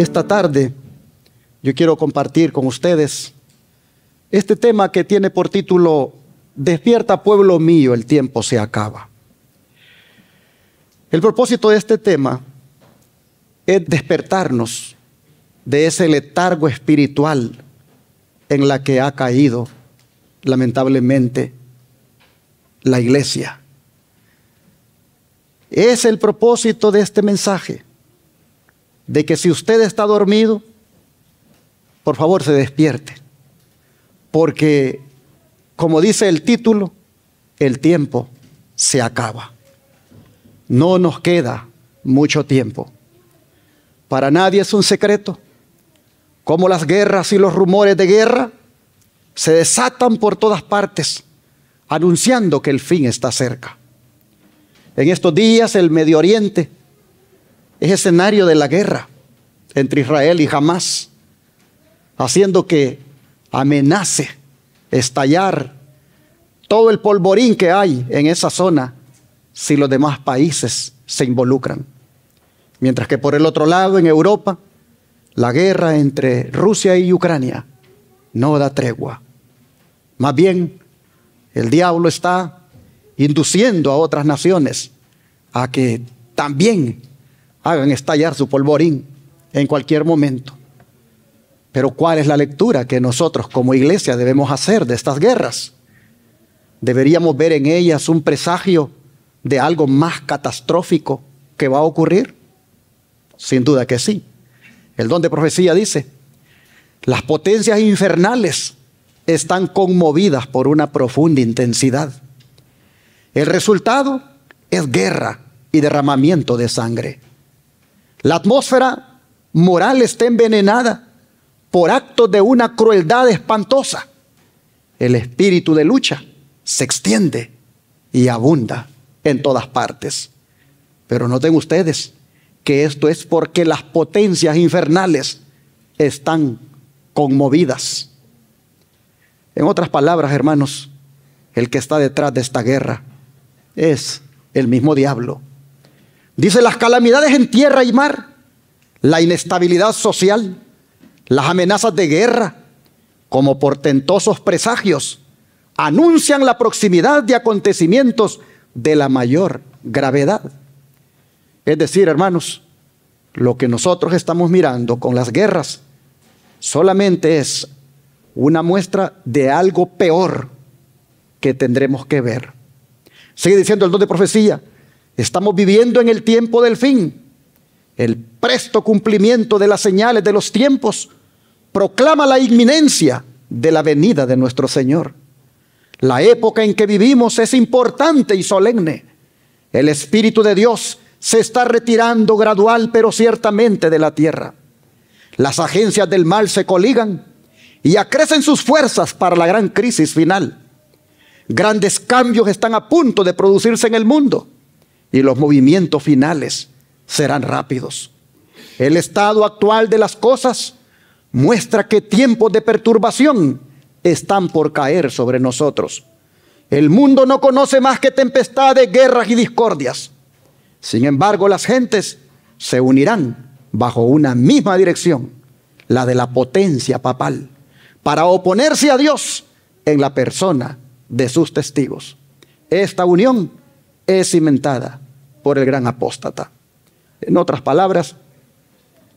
Esta tarde yo quiero compartir con ustedes este tema que tiene por título Despierta, pueblo mío, el tiempo se acaba. El propósito de este tema es despertarnos de ese letargo espiritual en la que ha caído, lamentablemente, la iglesia. Es el propósito de este mensaje, de que si usted está dormido, por favor se despierte, porque como dice el título, el tiempo se acaba. No nos queda mucho tiempo. Para nadie es un secreto cómo las guerras y los rumores de guerra se desatan por todas partes, anunciando que el fin está cerca. En estos días el Medio Oriente es escenario de la guerra entre Israel y Hamás, haciendo que amenace estallar todo el polvorín que hay en esa zona si los demás países se involucran. Mientras que por el otro lado, en Europa, la guerra entre Rusia y Ucrania no da tregua. Más bien, el diablo está induciendo a otras naciones a que también hagan estallar su polvorín en cualquier momento. Pero ¿cuál es la lectura que nosotros como iglesia debemos hacer de estas guerras? ¿Deberíamos ver en ellas un presagio de algo más catastrófico que va a ocurrir? Sin duda que sí. El don de profecía dice: las potencias infernales están conmovidas por una profunda intensidad. El resultado es guerra y derramamiento de sangre. La atmósfera moral está envenenada por actos de una crueldad espantosa. El espíritu de lucha se extiende y abunda en todas partes. Pero noten ustedes que esto es porque las potencias infernales están conmovidas. En otras palabras, hermanos, el que está detrás de esta guerra es el mismo diablo. Dice: las calamidades en tierra y mar, la inestabilidad social, las amenazas de guerra, como portentosos presagios, anuncian la proximidad de acontecimientos de la mayor gravedad. Es decir, hermanos, lo que nosotros estamos mirando con las guerras solamente es una muestra de algo peor que tendremos que ver. Sigue diciendo el don de profecía: estamos viviendo en el tiempo del fin. El presto cumplimiento de las señales de los tiempos proclama la inminencia de la venida de nuestro Señor. La época en que vivimos es importante y solemne. El Espíritu de Dios se está retirando gradual pero ciertamente de la tierra. Las agencias del mal se coligan y acrecen sus fuerzas para la gran crisis final. Grandes cambios están a punto de producirse en el mundo y los movimientos finales serán rápidos. El estado actual de las cosas muestra que tiempos de perturbación están por caer sobre nosotros. El mundo no conoce más que tempestades, guerras y discordias. Sin embargo, las gentes se unirán bajo una misma dirección, la de la potencia papal, para oponerse a Dios en la persona de sus testigos. Esta unión es cimentada por el gran apóstata. En otras palabras,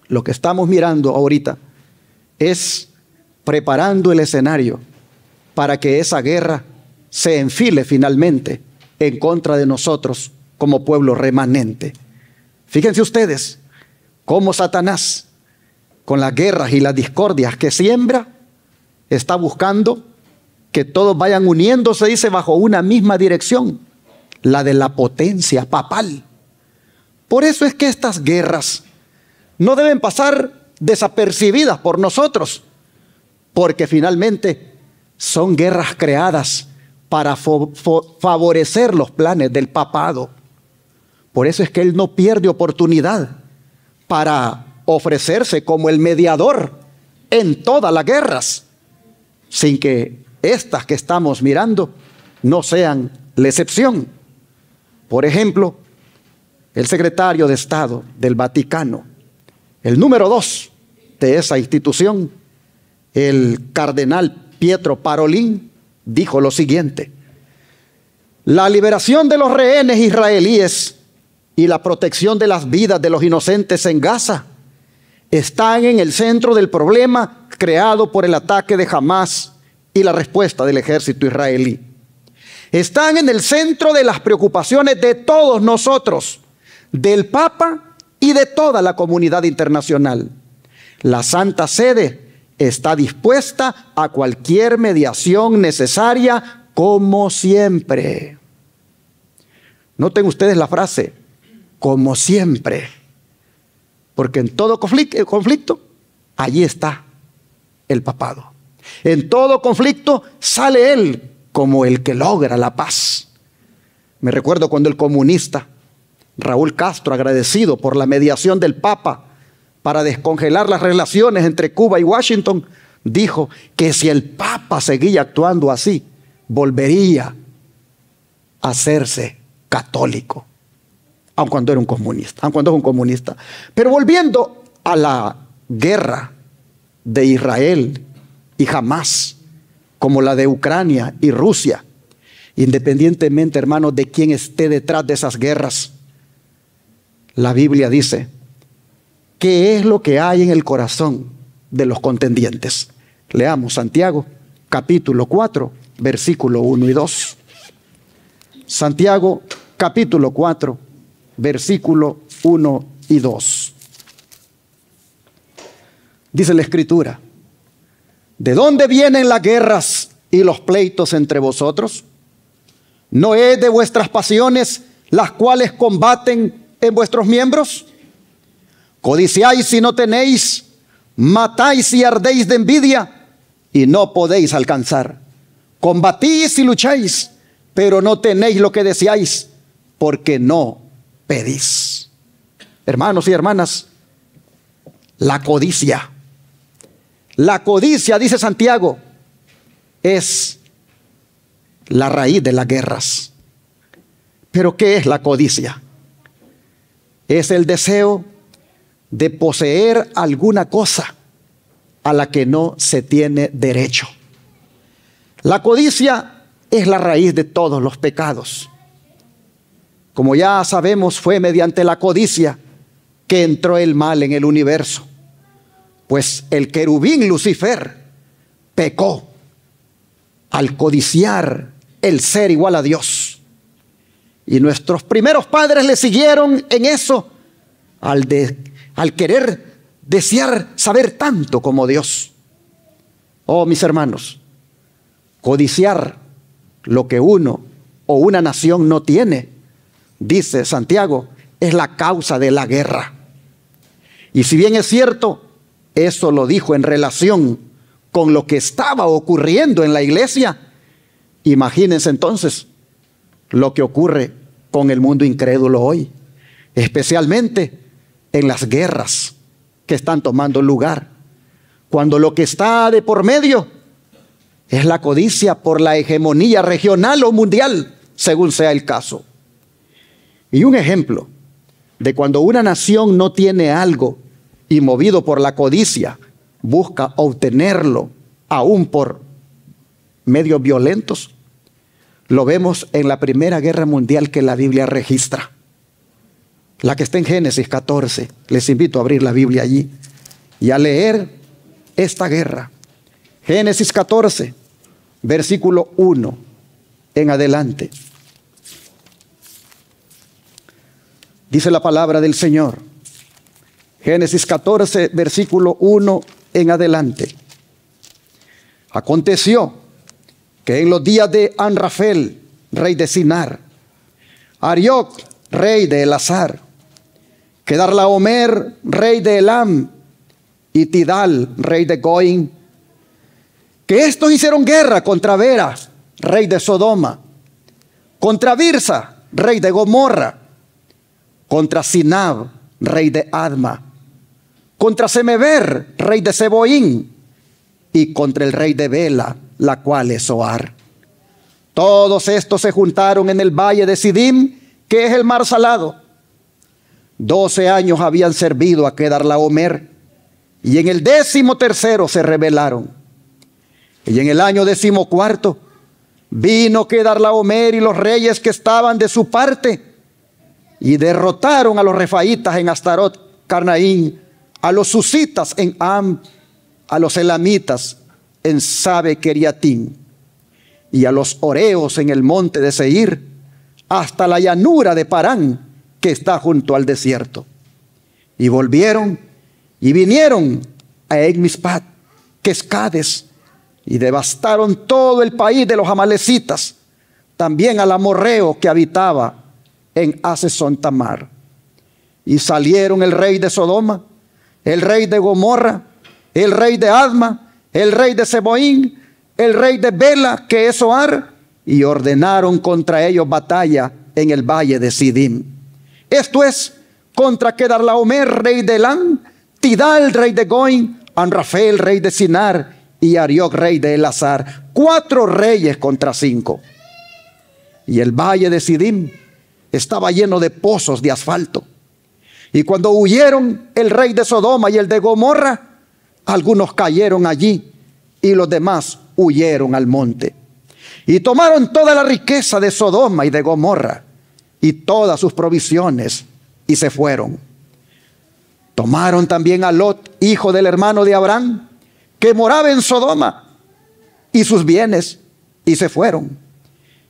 lo que estamos mirando ahorita es preparando el escenario para que esa guerra se enfile finalmente en contra de nosotros como pueblo remanente. Fíjense ustedes cómo Satanás, con las guerras y las discordias que siembra, está buscando que todos vayan uniéndose, dice, bajo una misma dirección, la de la potencia papal. Por eso es que estas guerras no deben pasar desapercibidas por nosotros, porque finalmente son guerras creadas para favorecer los planes del papado. Por eso es que él no pierde oportunidad para ofrecerse como el mediador en todas las guerras, sin que estas que estamos mirando no sean la excepción. Por ejemplo, el secretario de Estado del Vaticano, el número 2 de esa institución, el cardenal Pietro Parolin, dijo lo siguiente: la liberación de los rehenes israelíes y la protección de las vidas de los inocentes en Gaza están en el centro del problema creado por el ataque de Hamás y la respuesta del ejército israelí. Están en el centro de las preocupaciones de todos nosotros, del Papa y de toda la comunidad internacional. La Santa Sede está dispuesta a cualquier mediación necesaria, como siempre. Noten ustedes la frase, como siempre, porque en todo conflicto, allí está el papado. En todo conflicto sale él como el que logra la paz. Me recuerdo cuando el comunista Raúl Castro, agradecido por la mediación del Papa para descongelar las relaciones entre Cuba y Washington, dijo que si el Papa seguía actuando así, volvería a hacerse católico, aun cuando era un comunista, aun cuando es un comunista. Pero volviendo a la guerra de Israel y Hamás, como la de Ucrania y Rusia, independientemente, hermanos, de quién esté detrás de esas guerras, la Biblia dice qué es lo que hay en el corazón de los contendientes. Leamos Santiago, capítulo 4, versículo 1 y 2. Santiago, capítulo 4, versículo 1 y 2. Dice la Escritura: ¿de dónde vienen las guerras y los pleitos entre vosotros? ¿No es de vuestras pasiones las cuales combaten en vuestros miembros? Codiciáis y no tenéis, matáis y ardéis de envidia y no podéis alcanzar. Combatís y lucháis, pero no tenéis lo que deseáis, porque no pedís. Hermanos y hermanas, la codicia, dice Santiago, es la raíz de las guerras. ¿Pero qué es la codicia? Es el deseo de poseer alguna cosa a la que no se tiene derecho. La codicia es la raíz de todos los pecados. Como ya sabemos, fue mediante la codicia que entró el mal en el universo, pues el querubín Lucifer pecó al codiciar el ser igual a Dios. Y nuestros primeros padres le siguieron en eso, al querer desear saber tanto como Dios. Oh, mis hermanos, codiciar lo que uno o una nación no tiene, dice Santiago, es la causa de la guerra. Y si bien es cierto, eso lo dijo en relación con lo que estaba ocurriendo en la iglesia, imagínense entonces lo que ocurre con el mundo incrédulo hoy, especialmente en las guerras que están tomando lugar, cuando lo que está de por medio es la codicia por la hegemonía regional o mundial, según sea el caso. Y un ejemplo de cuando una nación no tiene algo y movido por la codicia busca obtenerlo aún por medios violentos, lo vemos en la Primera Guerra Mundial que la Biblia registra, la que está en Génesis 14. Les invito a abrir la Biblia allí y a leer esta guerra. Génesis 14, versículo 1 en adelante. Dice la palabra del Señor. Génesis 14, versículo 1 en adelante. Aconteció que en los días de Anrafel, rey de Sinar, Arioc, rey de Elazar, Kedarlaomer, rey de Elam, y Tidal, rey de Goim, que estos hicieron guerra contra Vera, rey de Sodoma, contra Birsa, rey de Gomorra, contra Sinab, rey de Adma, contra Semeber, rey de Seboín, y contra el rey de Bela, la cual es Zoar. Todos estos se juntaron en el valle de Sidim, que es el mar salado. 12 años habían servido a Kedarlaomer, y en el 13º se rebelaron. Y en el año 14 vino Kedarlaomer y los reyes que estaban de su parte, y derrotaron a los refaitas en Astarot Carnaín, a los susitas en Am, a los elamitas en Sabe Keriatín, y a los oreos en el monte de Seir, hasta la llanura de Parán, que está junto al desierto. Y volvieron y vinieron a Ecmispat, que es Cades, y devastaron todo el país de los amalecitas, también al amorreo que habitaba en Hasezón Tamar. Y salieron el rey de Sodoma, el rey de Gomorra, el rey de Adma, el rey de Seboín, el rey de Bela, que es Zoar, y ordenaron contra ellos batalla en el valle de Sidim. Esto es, contra Kedarlaomer, rey de Elam, Tidal, rey de Goim, Anrafel, rey de Sinar, y Arioc, rey de Elazar. 4 reyes contra 5. Y el valle de Sidim estaba lleno de pozos de asfalto. Y cuando huyeron el rey de Sodoma y el de Gomorra, algunos cayeron allí y los demás huyeron al monte. Y tomaron toda la riqueza de Sodoma y de Gomorra y todas sus provisiones y se fueron. Tomaron también a Lot, hijo del hermano de Abraham, que moraba en Sodoma, y sus bienes, y se fueron.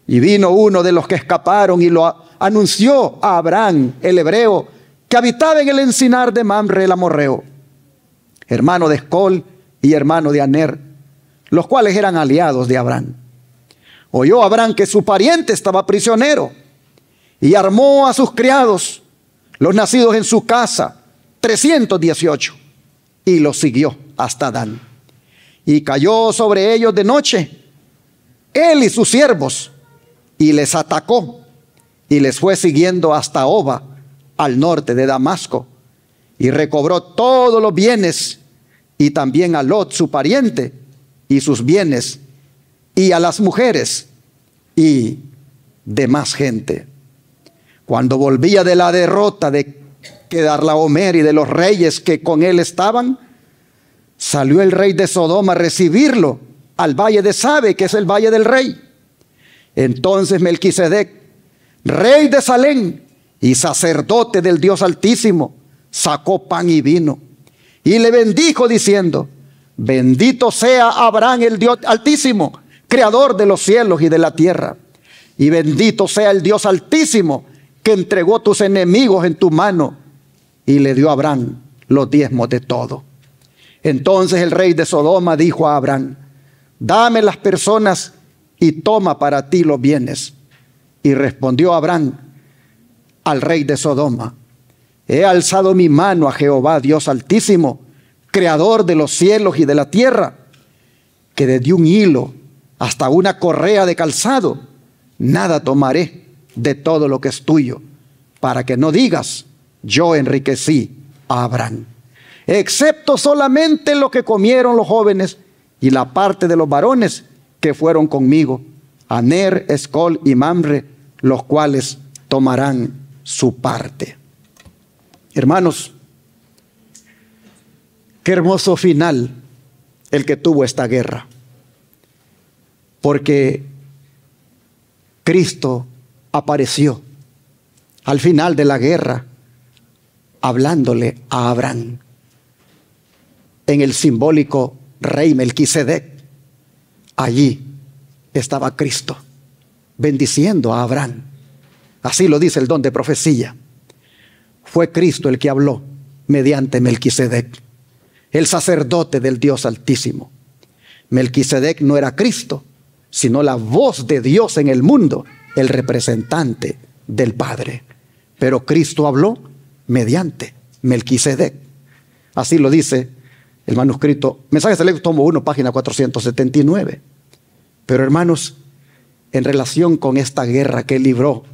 Y vino uno de los que escaparon y lo anunció a Abraham, el hebreo, que habitaba en el encinar de Mamre el amorreo, hermano de Escol y hermano de Aner, los cuales eran aliados de Abraham. Oyó Abraham que su pariente estaba prisionero, y armó a sus criados, los nacidos en su casa, 318, y los siguió hasta Dan. Y cayó sobre ellos de noche, él y sus siervos, y les atacó, y les fue siguiendo hasta Oba, al norte de Damasco, y recobró todos los bienes, y también a Lot su pariente, y sus bienes, y a las mujeres, y demás gente. Cuando volvía de la derrota de Kedarlaomer y de los reyes que con él estaban, salió el rey de Sodoma a recibirlo al valle de Sabe, que es el valle del rey. Entonces Melquisedec, rey de Salem y sacerdote del Dios Altísimo, sacó pan y vino y le bendijo diciendo: bendito sea Abraham el Dios Altísimo, creador de los cielos y de la tierra, y bendito sea el Dios Altísimo que entregó tus enemigos en tu mano. Y le dio a Abraham los diezmos de todo. Entonces el rey de Sodoma dijo a Abraham: dame las personas y toma para ti los bienes. Y respondió Abraham al rey de Sodoma: he alzado mi mano a Jehová Dios Altísimo, creador de los cielos y de la tierra, que desde un hilo hasta una correa de calzado, nada tomaré de todo lo que es tuyo, para que no digas: yo enriquecí a Abraham, excepto solamente lo que comieron los jóvenes y la parte de los varones que fueron conmigo, Aner, Escol y Mamre, los cuales tomarán su parte. Hermanos, qué hermoso final el que tuvo esta guerra, porque Cristo apareció al final de la guerra hablándole a Abraham en el simbólico rey Melquisedec. Allí estaba Cristo bendiciendo a Abraham. Así lo dice el don de profecía. Fue Cristo el que habló mediante Melquisedec, el sacerdote del Dios Altísimo. Melquisedec no era Cristo, sino la voz de Dios en el mundo, el representante del Padre. Pero Cristo habló mediante Melquisedec. Así lo dice el manuscrito Mensajes Selectos, tomo 1, página 479. Pero hermanos, en relación con esta guerra que libró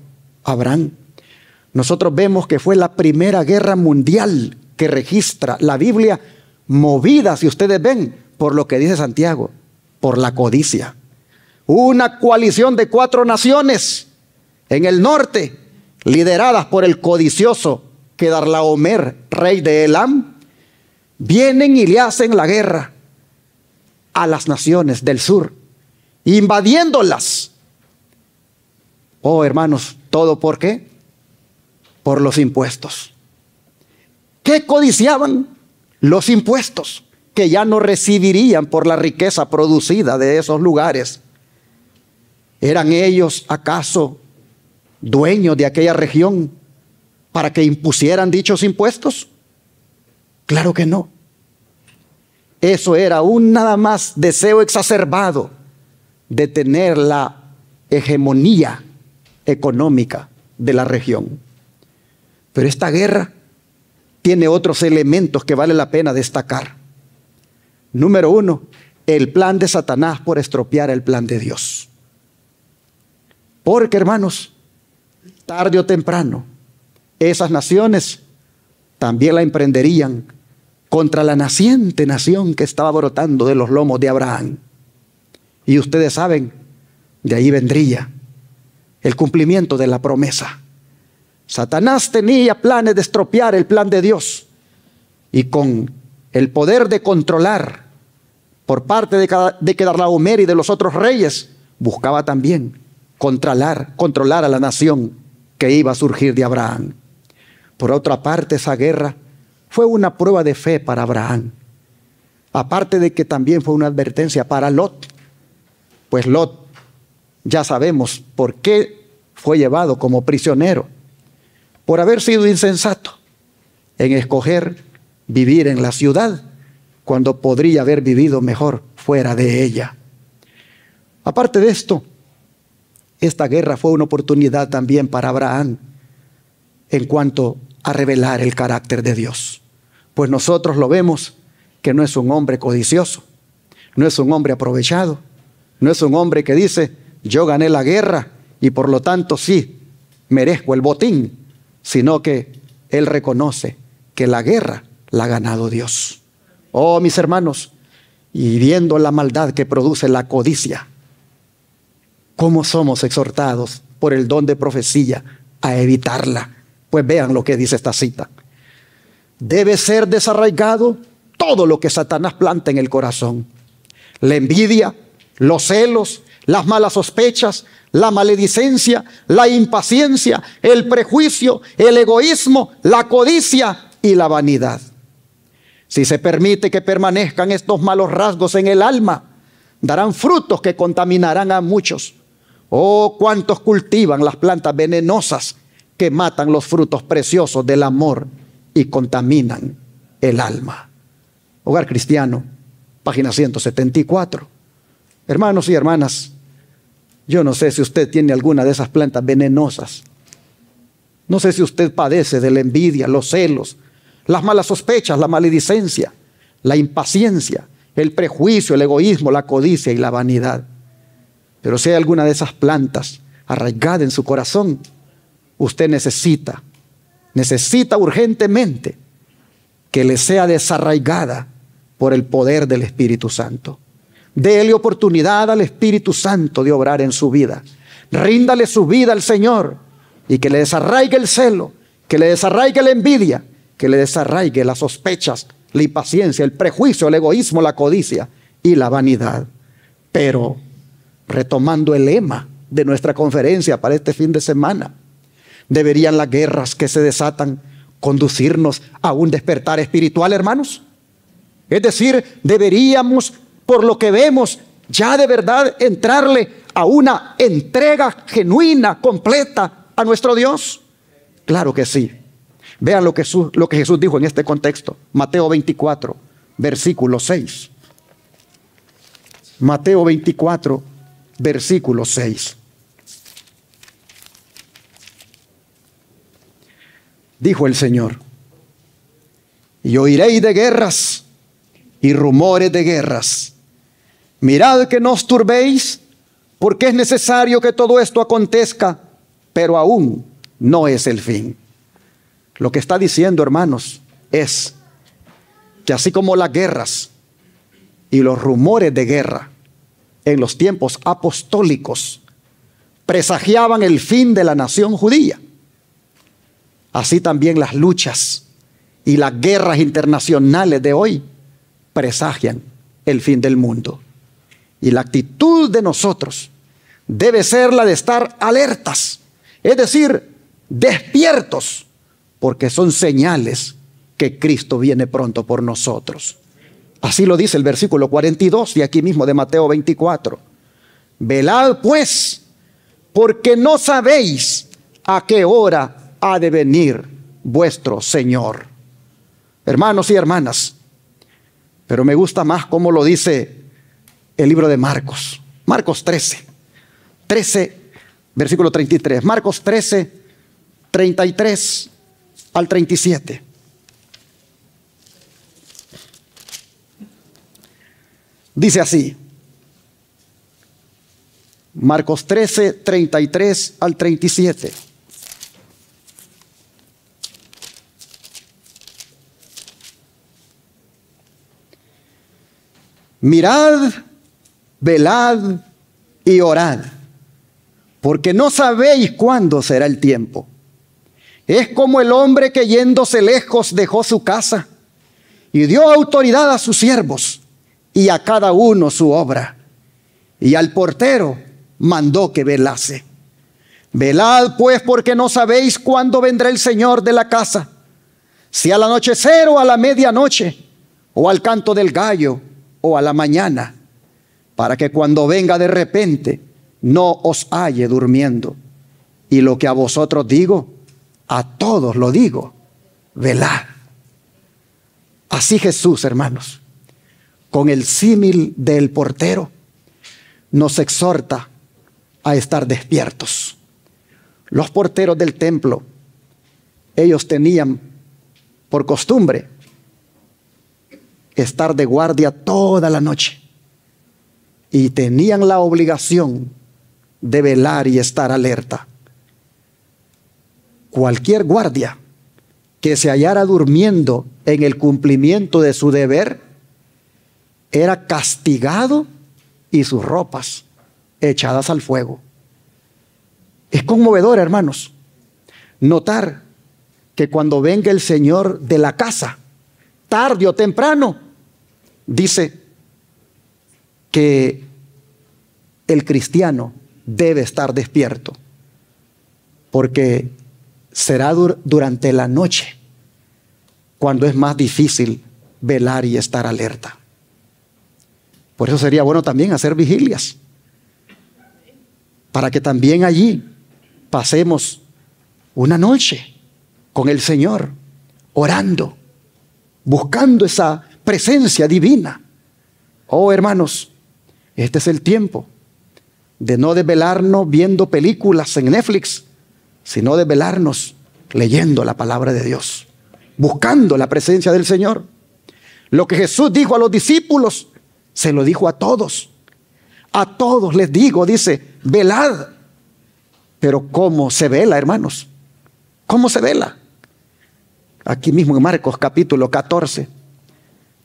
Abraham, nosotros vemos que fue la primera guerra mundial que registra la Biblia, movida, si ustedes ven, por lo que dice Santiago, por la codicia. Una coalición de 4 naciones en el norte, lideradas por el codicioso Kedarlaomer, rey de Elam, vienen y le hacen la guerra a las naciones del sur, invadiéndolas. Oh, hermanos, ¿todo por qué? Por los impuestos. ¿Qué codiciaban? Los impuestos que ya no recibirían por la riqueza producida de esos lugares. ¿Eran ellos acaso dueños de aquella región para que impusieran dichos impuestos? Claro que no. Eso era un nada más deseo exacerbado de tener la hegemonía económica de la región. Pero esta guerra tiene otros elementos que vale la pena destacar. Número uno, el plan de Satanás por estropear el plan de Dios. Porque, hermanos, tarde o temprano, esas naciones también la emprenderían contra la naciente nación que estaba brotando de los lomos de Abraham. Y ustedes saben, de ahí vendría el cumplimiento de la promesa. Satanás tenía planes de estropear el plan de Dios, y con el poder de controlar por parte de Kedorlaomer y de los otros reyes, buscaba también controlar a la nación que iba a surgir de Abraham. Por otra parte, esa guerra fue una prueba de fe para Abraham, aparte de que también fue una advertencia para Lot. Pues Lot, ya sabemos por qué fue llevado como prisionero, por haber sido insensato en escoger vivir en la ciudad cuando podría haber vivido mejor fuera de ella. Aparte de esto, esta guerra fue una oportunidad también para Abraham en cuanto a revelar el carácter de Dios. Pues nosotros lo vemos que no es un hombre codicioso, no es un hombre aprovechado, no es un hombre que dice, yo gané la guerra y por lo tanto sí, merezco el botín, sino que él reconoce que la guerra la ha ganado Dios. Oh, mis hermanos, y viendo la maldad que produce la codicia, ¿cómo somos exhortados por el don de profecía a evitarla? Pues vean lo que dice esta cita. Debe ser desarraigado todo lo que Satanás planta en el corazón. La envidia, los celos, las malas sospechas, la maledicencia, la impaciencia, el prejuicio, el egoísmo, la codicia y la vanidad. Si se permite que permanezcan estos malos rasgos en el alma, darán frutos que contaminarán a muchos. Oh, cuántos cultivan las plantas venenosas que matan los frutos preciosos del amor y contaminan el alma. Hogar Cristiano, página 174. Hermanos y hermanas, yo no sé si usted tiene alguna de esas plantas venenosas. No sé si usted padece de la envidia, los celos, las malas sospechas, la maledicencia, la impaciencia, el prejuicio, el egoísmo, la codicia y la vanidad. Pero si hay alguna de esas plantas arraigada en su corazón, usted necesita urgentemente que le sea desarraigada por el poder del Espíritu Santo. Dele oportunidad al Espíritu Santo de obrar en su vida. Ríndale su vida al Señor y que le desarraigue el celo, que le desarraigue la envidia, que le desarraigue las sospechas, la impaciencia, el prejuicio, el egoísmo, la codicia y la vanidad. Pero, retomando el lema de nuestra conferencia para este fin de semana, ¿deberían las guerras que se desatan conducirnos a un despertar espiritual, hermanos? Es decir, deberíamos, por lo que vemos, ya de verdad entrarle a una entrega genuina, completa a nuestro Dios. Claro que sí. Vean lo que Jesús dijo en este contexto. Mateo 24, versículo 6. Mateo 24, versículo 6. Dijo el Señor: y oiréis de guerras y rumores de guerras. Mirad que no os turbéis, porque es necesario que todo esto acontezca, pero aún no es el fin. Lo que está diciendo, hermanos, es que así como las guerras y los rumores de guerra en los tiempos apostólicos presagiaban el fin de la nación judía, así también las luchas y las guerras internacionales de hoy presagian el fin del mundo. Y la actitud de nosotros debe ser la de estar alertas, es decir, despiertos, porque son señales que Cristo viene pronto por nosotros. Así lo dice el versículo 42 de aquí mismo de Mateo 24. Velad pues, porque no sabéis a qué hora ha de venir vuestro Señor. Hermanos y hermanas, pero me gusta más cómo lo dice el libro de Marcos. Marcos 13, versículo 33. Marcos 13, 33 al 37. Dice así. Marcos 13, 33 al 37. Mirad, velad y orad, porque no sabéis cuándo será el tiempo. Es como el hombre que yéndose lejos dejó su casa y dio autoridad a sus siervos y a cada uno su obra. Y al portero mandó que velase. Velad pues, porque no sabéis cuándo vendrá el Señor de la casa, si al anochecer o a la medianoche, o al canto del gallo, o a la mañana, para que cuando venga de repente no os halle durmiendo. Y lo que a vosotros digo, a todos lo digo, velad. Así Jesús, hermanos, con el símil del portero, nos exhorta a estar despiertos. Los porteros del templo, ellos tenían por costumbre estar de guardia toda la noche y tenían la obligación de velar y estar alerta. Cualquier guardia que se hallara durmiendo en el cumplimiento de su deber era castigado y sus ropas echadas al fuego. Es conmovedor, hermanos, notar que cuando venga el Señor de la casa, tarde o temprano, dice que el cristiano debe estar despierto, porque será durante la noche cuando es más difícil velar y estar alerta. Por eso sería bueno también hacer vigilias, para que también allí pasemos una noche con el Señor, orando, buscando esa presencia divina. Oh, hermanos, este es el tiempo de no desvelarnos viendo películas en Netflix, sino desvelarnos leyendo la palabra de Dios, buscando la presencia del Señor. Lo que Jesús dijo a los discípulos, se lo dijo a todos. A todos les digo, dice, velad. Pero ¿cómo se vela, hermanos? ¿Cómo se vela? Aquí mismo en Marcos capítulo 14,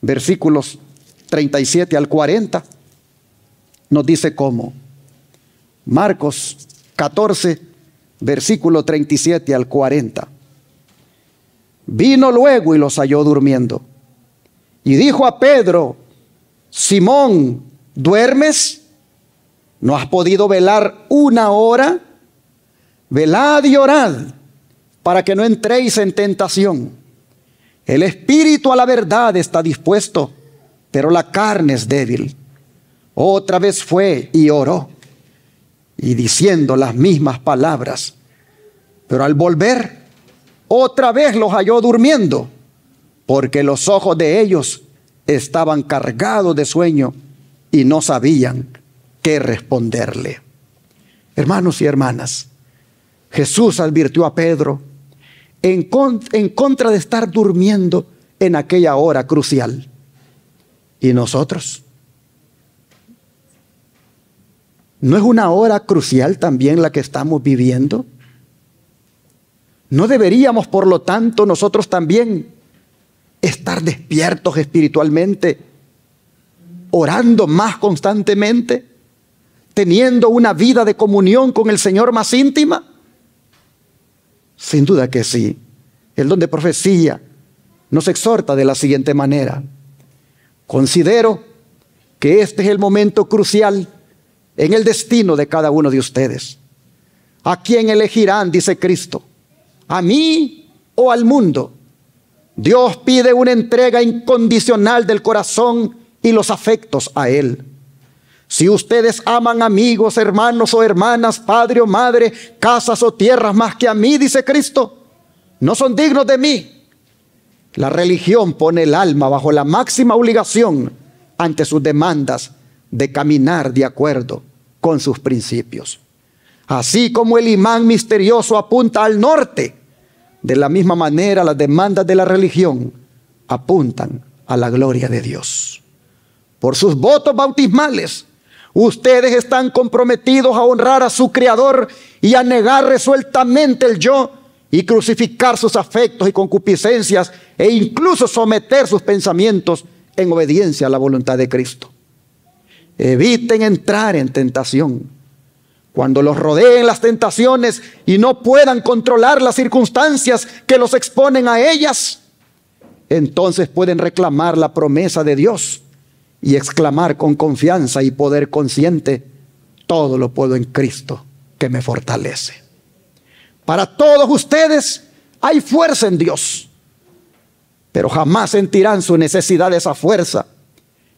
versículos 37 al 40, nos dice cómo. Marcos 14, versículo 37 al 40. Vino luego y los halló durmiendo. Y dijo a Pedro: Simón, ¿duermes? ¿No has podido velar una hora? Velad y orad, para que no entréis en tentación. El espíritu a la verdad está dispuesto, pero la carne es débil. Otra vez fue y oró, y diciendo las mismas palabras. Pero al volver, otra vez los halló durmiendo, porque los ojos de ellos estaban cargados de sueño y no sabían qué responderle. Hermanos y hermanas, Jesús advirtió a Pedro en contra de estar durmiendo en aquella hora crucial. ¿Y nosotros? ¿No es una hora crucial también la que estamos viviendo? ¿No deberíamos, por lo tanto, nosotros también estar despiertos espiritualmente, orando más constantemente, teniendo una vida de comunión con el Señor más íntima? Sin duda que sí. El don de profecía nos exhorta de la siguiente manera: considero que este es el momento crucial en el destino de cada uno de ustedes. ¿A quién elegirán?, dice Cristo, ¿a mí o al mundo? Dios pide una entrega incondicional del corazón y los afectos a Él. Si ustedes aman amigos, hermanos o hermanas, padre o madre, casas o tierras más que a mí, dice Cristo, no son dignos de mí. La religión pone el alma bajo la máxima obligación ante sus demandas de caminar de acuerdo con sus principios. Así como el imán misterioso apunta al norte, de la misma manera las demandas de la religión apuntan a la gloria de Dios. Por sus votos bautismales, ustedes están comprometidos a honrar a su Creador y a negar resueltamente el yo y crucificar sus afectos y concupiscencias e incluso someter sus pensamientos en obediencia a la voluntad de Cristo. Eviten entrar en tentación. Cuando los rodeen las tentaciones y no puedan controlar las circunstancias que los exponen a ellas, entonces pueden reclamar la promesa de Dios y exclamar con confianza y poder consciente: todo lo puedo en Cristo que me fortalece. Para todos ustedes hay fuerza en Dios, pero jamás sentirán su necesidad de esa fuerza,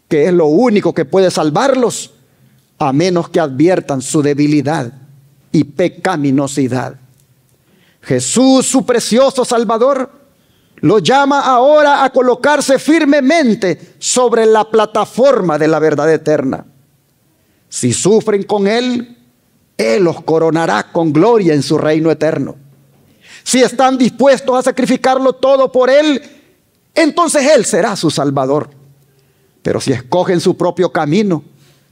que es lo único que puede salvarlos, a menos que adviertan su debilidad y pecaminosidad. Jesús, su precioso Salvador, los llama ahora a colocarse firmemente sobre la plataforma de la verdad eterna. Si sufren con Él, Él los coronará con gloria en su reino eterno. Si están dispuestos a sacrificarlo todo por Él, entonces Él será su Salvador. Pero si escogen su propio camino,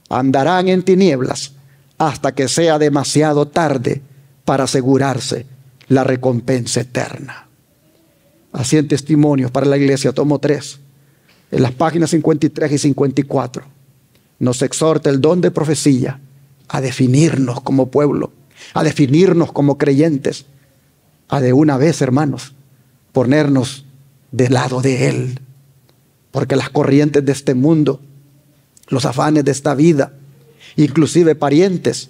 andarán en tinieblas hasta que sea demasiado tarde para asegurarse la recompensa eterna. Así en Testimonios para la Iglesia, tomo 3, en las páginas 53 y 54, nos exhorta el don de profecía a definirnos como pueblo, a definirnos como creyentes, a de una vez, hermanos, ponernos del lado de Él. Porque las corrientes de este mundo, los afanes de esta vida, inclusive parientes,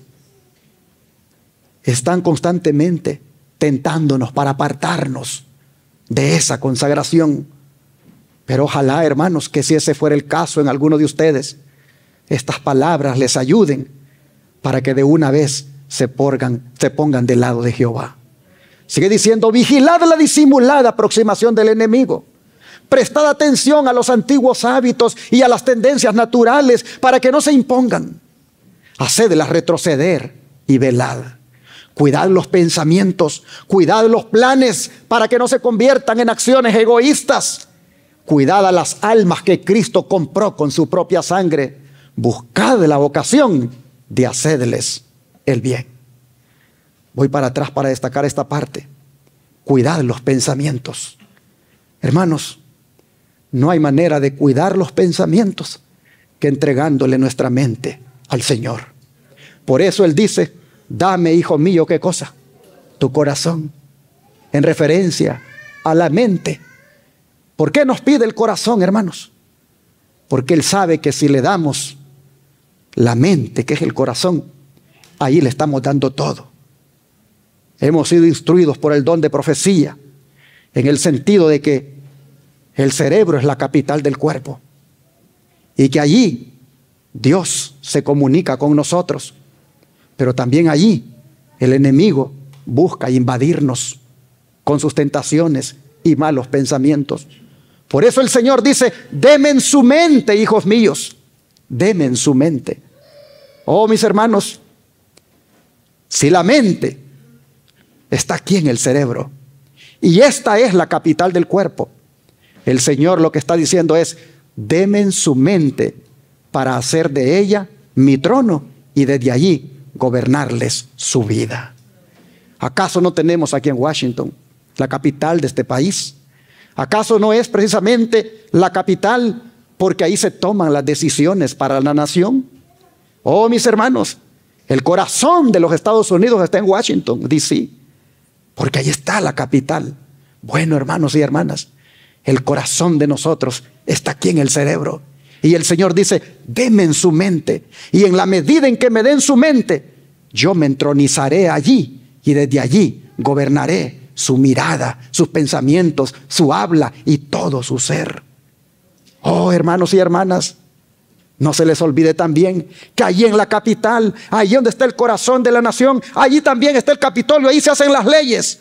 están constantemente tentándonos para apartarnos de esa consagración. Pero ojalá, hermanos, que si ese fuera el caso en alguno de ustedes, estas palabras les ayuden para que de una vez se pongan del lado de Jehová. Sigue diciendo: vigilad la disimulada aproximación del enemigo. Prestad atención a los antiguos hábitos y a las tendencias naturales para que no se impongan. Hacedlas retroceder y velad. Cuidad los pensamientos, cuidad los planes para que no se conviertan en acciones egoístas. Cuidad a las almas que Cristo compró con su propia sangre. Buscad la vocación de hacerles el bien. Voy para atrás para destacar esta parte. Cuidad los pensamientos. Hermanos, no hay manera de cuidar los pensamientos que entregándole nuestra mente al Señor. Por eso Él dice: dame, hijo mío, ¿qué cosa? Tu corazón. En referencia a la mente. ¿Por qué nos pide el corazón, hermanos? Porque Él sabe que si le damos la mente, que es el corazón, ahí le estamos dando todo. Hemos sido instruidos por el don de profecía, en el sentido de que el cerebro es la capital del cuerpo y que allí Dios se comunica con nosotros, pero también allí el enemigo busca invadirnos con sus tentaciones y malos pensamientos. Por eso el Señor dice: deme en su mente, hijos míos, deme en su mente. Oh, mis hermanos, si la mente está aquí en el cerebro y esta es la capital del cuerpo, el Señor lo que está diciendo es: deme en su mente para hacer de ella mi trono y desde allí gobernarles su vida. ¿Acaso no tenemos aquí en Washington, la capital de este país? ¿Acaso no es precisamente la capital porque ahí se toman las decisiones para la nación? Oh, mis hermanos, el corazón de los Estados Unidos está en Washington, D.C., porque ahí está la capital. Bueno, hermanos y hermanas, El corazón de nosotros está aquí en el cerebro. Y el Señor dice, deme en su mente. Y en la medida en que me den su mente, yo me entronizaré allí. Y desde allí gobernaré su mirada, sus pensamientos, su habla y todo su ser. Oh, hermanos y hermanas, no se les olvide también que allí en la capital, allí donde está el corazón de la nación, allí también está el Capitolio, ahí se hacen las leyes.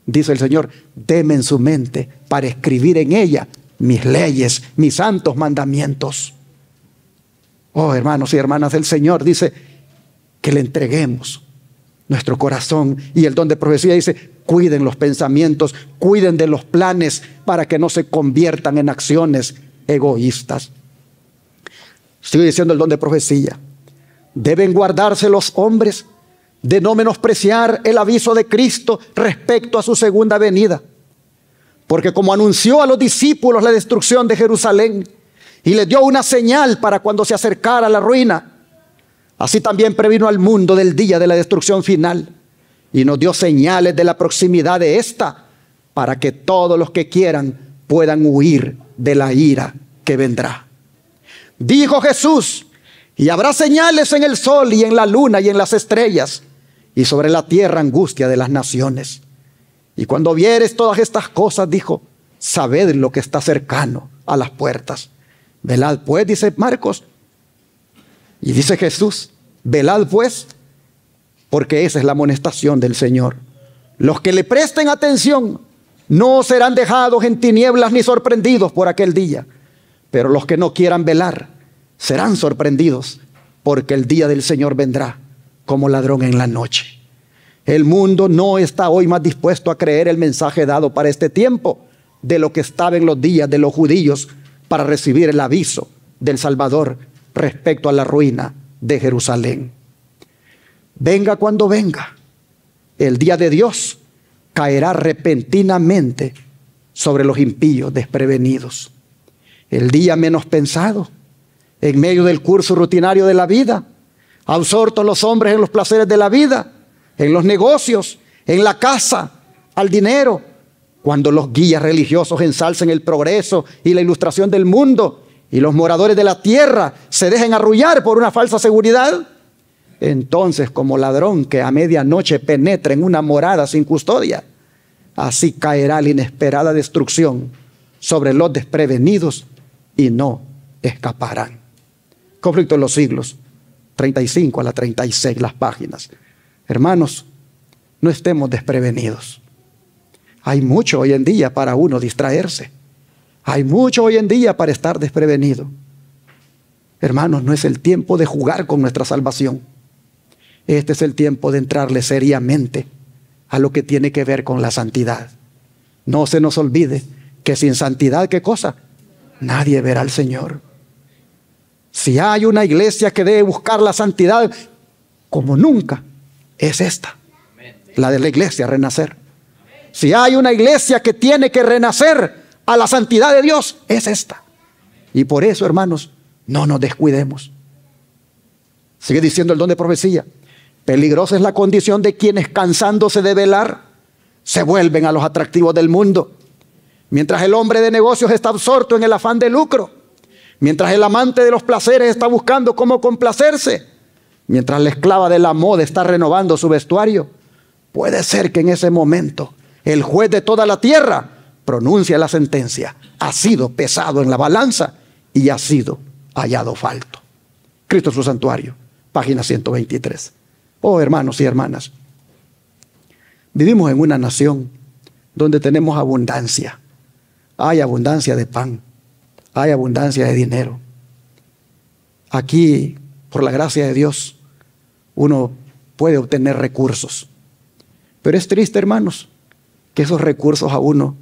Dice el Señor, deme en su mente para escribir en ella mis leyes, mis santos mandamientos. Oh, hermanos y hermanas, el Señor dice que le entreguemos nuestro corazón. Y el don de profecía dice, cuiden los pensamientos, cuiden de los planes para que no se conviertan en acciones egoístas. Sigo diciendo el don de profecía. Deben guardarse los hombres de no menospreciar el aviso de Cristo respecto a su segunda venida. Porque como anunció a los discípulos la destrucción de Jerusalén y les dio una señal para cuando se acercara la ruina, así también previno al mundo del día de la destrucción final y nos dio señales de la proximidad de esta, para que todos los que quieran puedan huir de la ira que vendrá. Dijo Jesús, y habrá señales en el sol y en la luna y en las estrellas, y sobre la tierra angustia de las naciones. Y cuando vieres todas estas cosas, dijo, sabed lo que está cercano a las puertas. Velad pues, dice Marcos. Y dice Jesús, velad pues, porque esa es la amonestación del Señor. Los que le presten atención no serán dejados en tinieblas ni sorprendidos por aquel día. Pero los que no quieran velar serán sorprendidos, porque el día del Señor vendrá como ladrón en la noche. El mundo no está hoy más dispuesto a creer el mensaje dado para este tiempo de lo que estaba en los días de los judíos para recibir el aviso del Salvador respecto a la ruina de Jerusalén. Venga cuando venga, el día de Dios caerá repentinamente sobre los impíos desprevenidos. El día menos pensado, en medio del curso rutinario de la vida, absortos los hombres en los placeres de la vida, en los negocios, en la casa, al dinero, cuando los guías religiosos ensalcen el progreso y la ilustración del mundo y los moradores de la tierra se dejen arrullar por una falsa seguridad, entonces como ladrón que a medianoche penetra en una morada sin custodia, así caerá la inesperada destrucción sobre los desprevenidos y no escaparán. Conflicto de los siglos, 35 a la 36 las páginas. Hermanos, no estemos desprevenidos. Hay mucho hoy en día para uno distraerse. Hay mucho hoy en día para estar desprevenido. Hermanos, no es el tiempo de jugar con nuestra salvación. Este es el tiempo de entrarle seriamente a lo que tiene que ver con la santidad. No se nos olvide que sin santidad, ¿qué cosa? Nadie verá al Señor. Si hay una iglesia que debe buscar la santidad como nunca, es esta, la de la iglesia Renacer. Si hay una iglesia que tiene que renacer a la santidad de Dios, es esta. Y por eso, hermanos, no nos descuidemos. Sigue diciendo el don de profecía. Peligrosa es la condición de quienes, cansándose de velar, se vuelven a los atractivos del mundo. Mientras el hombre de negocios está absorto en el afán de lucro, mientras el amante de los placeres está buscando cómo complacerse, mientras la esclava de la moda está renovando su vestuario, puede ser que en ese momento el juez de toda la tierra pronuncia la sentencia: ha sido pesado en la balanza y ha sido hallado falto. Cristo es su santuario, página 123. Oh, hermanos y hermanas, vivimos en una nación donde tenemos abundancia. Hay abundancia de pan, hay abundancia de dinero. Aquí, por la gracia de Dios, uno puede obtener recursos. Pero es triste, hermanos, que esos recursos a uno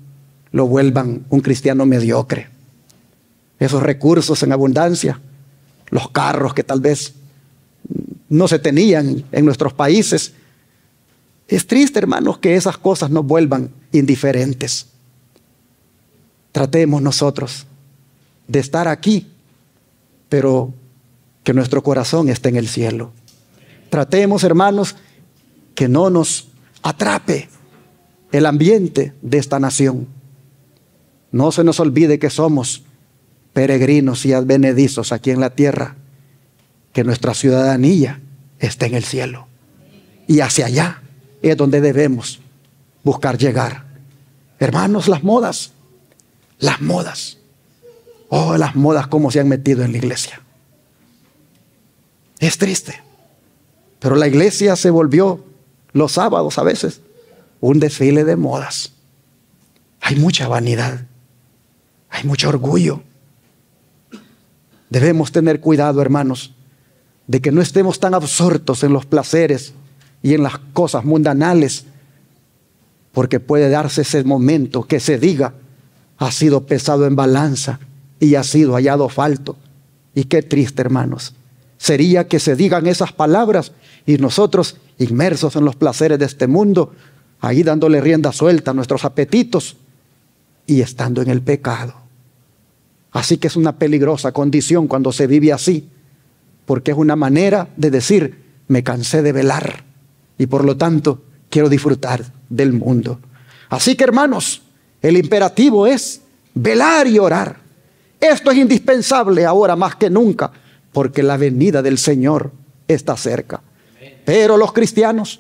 lo vuelvan un cristiano mediocre. Esos recursos en abundancia, los carros que tal vez no se tenían en nuestros países. Es triste, hermanos, que esas cosas nos vuelvan indiferentes. Tratemos nosotros de estar aquí, pero que nuestro corazón esté en el cielo. Tratemos, hermanos, que no nos atrape el ambiente de esta nación. No se nos olvide que somos peregrinos y advenedizos aquí en la tierra, que nuestra ciudadanía está en el cielo. Y hacia allá es donde debemos buscar llegar. Hermanos, las modas. Oh, las modas cómo se han metido en la iglesia. Es triste. Pero la iglesia se volvió los sábados a veces un desfile de modas. Hay mucha vanidad. Hay mucho orgullo. Debemos tener cuidado, hermanos, de que no estemos tan absortos en los placeres y en las cosas mundanales, porque puede darse ese momento que se diga: ha sido pesado en balanza y ha sido hallado falto. Y qué triste, hermanos, sería que se digan esas palabras y nosotros, inmersos en los placeres de este mundo, ahí dándole rienda suelta a nuestros apetitos y estando en el pecado. Así que es una peligrosa condición cuando se vive así, porque es una manera de decir: me cansé de velar y por lo tanto quiero disfrutar del mundo. Así que, hermanos, el imperativo es velar y orar. Esto es indispensable ahora más que nunca, porque la venida del Señor está cerca. Pero los cristianos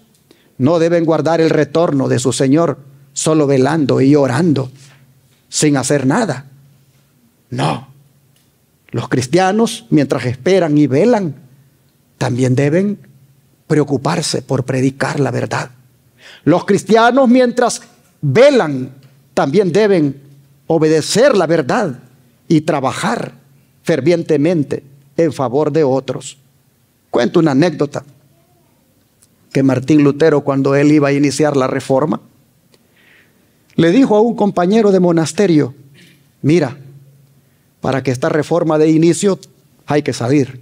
no deben guardar el retorno de su Señor solo velando y orando sin hacer nada. No. Los cristianos, mientras esperan y velan, también deben preocuparse por predicar la verdad. Los cristianos, mientras velan, también deben obedecer la verdad y trabajar fervientemente en favor de otros. Cuento una anécdota que Martín Lutero, cuando él iba a iniciar la reforma, le dijo a un compañero de monasterio: mira, para que esta reforma de inicio hay que salir.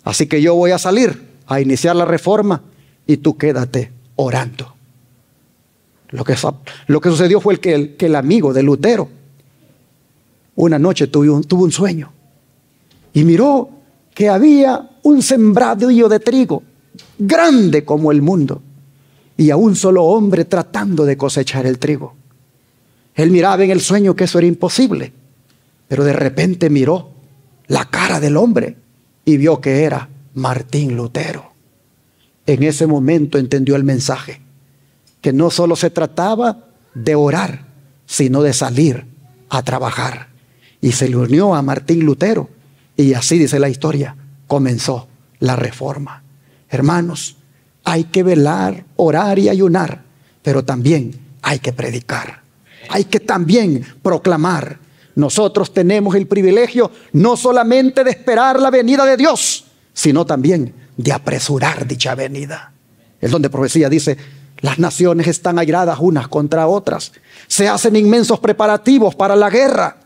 Así que yo voy a salir a iniciar la reforma y tú quédate orando. Lo que sucedió fue que el amigo de Lutero una noche tuvo un sueño y miró que había un sembradío de trigo grande como el mundo y a un solo hombre tratando de cosechar el trigo. Él miraba en el sueño que eso era imposible, pero de repente miró la cara del hombre y vio que era Martín Lutero. En ese momento entendió el mensaje, que no solo se trataba de orar, sino de salir a trabajar. Y se le unió a Martín Lutero y así dice la historia, comenzó la reforma. Hermanos, hay que velar, orar y ayunar, pero también hay que predicar. Hay que también proclamar. Nosotros tenemos el privilegio no solamente de esperar la venida de Dios, sino también de apresurar dicha venida. Es donde profecía dice: las naciones están airadas unas contra otras. Se hacen inmensos preparativos para la guerra.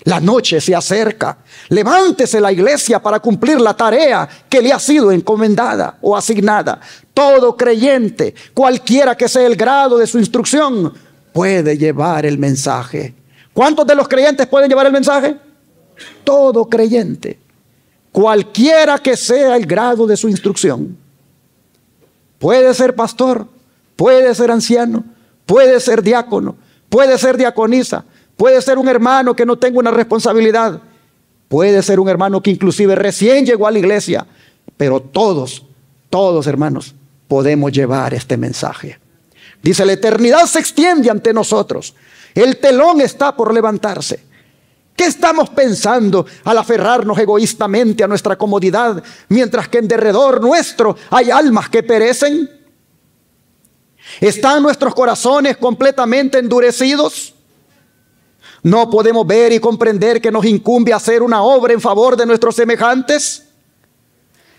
La noche se acerca. Levántese la iglesia para cumplir la tarea que le ha sido encomendada o asignada. Todo creyente, cualquiera que sea el grado de su instrucción, puede llevar el mensaje. ¿Cuántos de los creyentes pueden llevar el mensaje? Todo creyente, cualquiera que sea el grado de su instrucción. Puede ser pastor, puede ser anciano, puede ser diácono, puede ser diaconisa, puede ser un hermano que no tenga una responsabilidad, puede ser un hermano que inclusive recién llegó a la iglesia, pero todos hermanos, podemos llevar este mensaje. Dice: la eternidad se extiende ante nosotros, el telón está por levantarse. ¿Qué estamos pensando al aferrarnos egoístamente a nuestra comodidad, mientras que en derredor nuestro hay almas que perecen? ¿Están nuestros corazones completamente endurecidos? ¿No podemos ver y comprender que nos incumbe hacer una obra en favor de nuestros semejantes?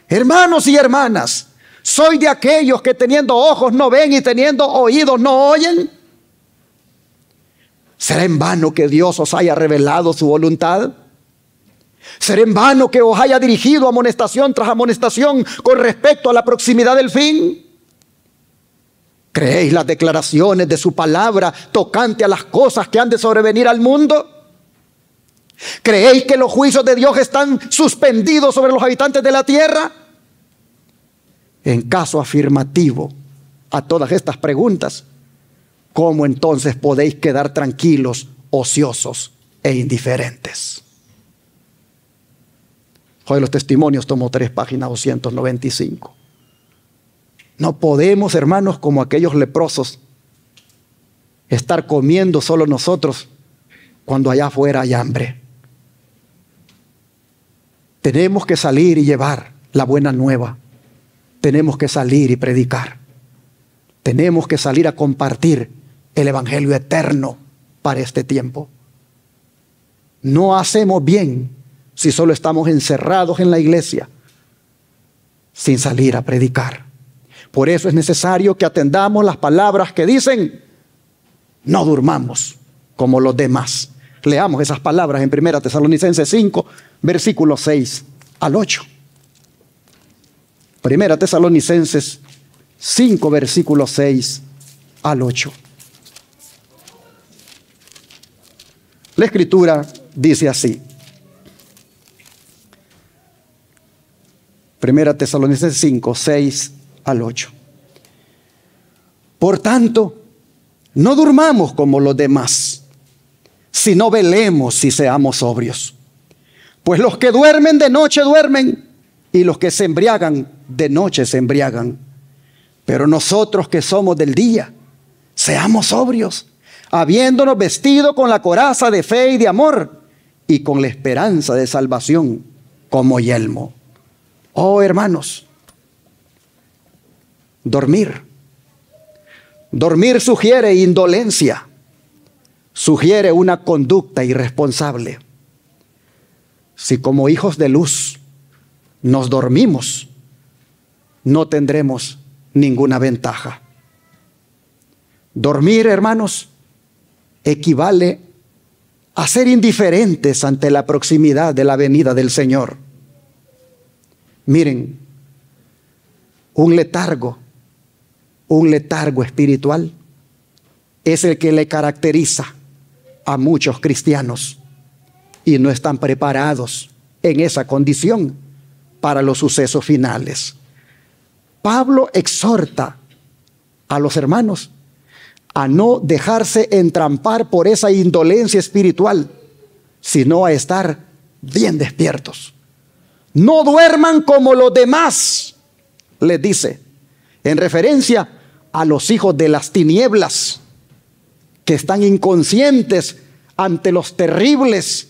Hermanos y hermanas, ¿soy de aquellos que teniendo ojos no ven y teniendo oídos no oyen? ¿Será en vano que Dios os haya revelado su voluntad? ¿Será en vano que os haya dirigido amonestación tras amonestación con respecto a la proximidad del fin? ¿Creéis las declaraciones de su palabra tocante a las cosas que han de sobrevenir al mundo? ¿Creéis que los juicios de Dios están suspendidos sobre los habitantes de la tierra? En caso afirmativo a todas estas preguntas, ¿cómo entonces podéis quedar tranquilos ociosos e indiferentes. Hoy los testimonios tomó 3 páginas 295. No podemos, hermanos, como aquellos leprosos, estar comiendo solo nosotros cuando allá afuera hay hambre. Tenemos que salir y llevar la buena nueva. Tenemos que salir y predicar. Tenemos que salir a compartir el evangelio eterno para este tiempo. No hacemos bien si solo estamos encerrados en la iglesia sin salir a predicar. Por eso es necesario que atendamos las palabras que dicen: no durmamos como los demás. Leamos esas palabras en 1 Tesalonicenses 5, versículos 6 al 8. 1 Tesalonicenses 5, versículos 6 al 8. La Escritura dice así. 1 Tesalonicenses 5, 6 al 8. Por tanto, no durmamos como los demás, sino velemos y seamos sobrios. Pues los que duermen de noche duermen, y los que se embriagan de noche se embriagan. Pero nosotros que somos del día, seamos sobrios, habiéndonos vestido con la coraza de fe y de amor, y con la esperanza de salvación como yelmo. Oh, hermanos, dormir sugiere indolencia, sugiere una conducta irresponsable. Si como hijos de luz nos dormimos, no tendremos ninguna ventaja. Dormir, hermanos, equivale a ser indiferentes ante la proximidad de la venida del Señor. Miren, un letargo espiritual es el que le caracteriza a muchos cristianos y no están preparados en esa condición para los sucesos finales. Pablo exhorta a los hermanos a no dejarse entrampar por esa indolencia espiritual, sino a estar bien despiertos. No duerman como los demás, les dice, en referencia a los hijos de las tinieblas, que están inconscientes ante los terribles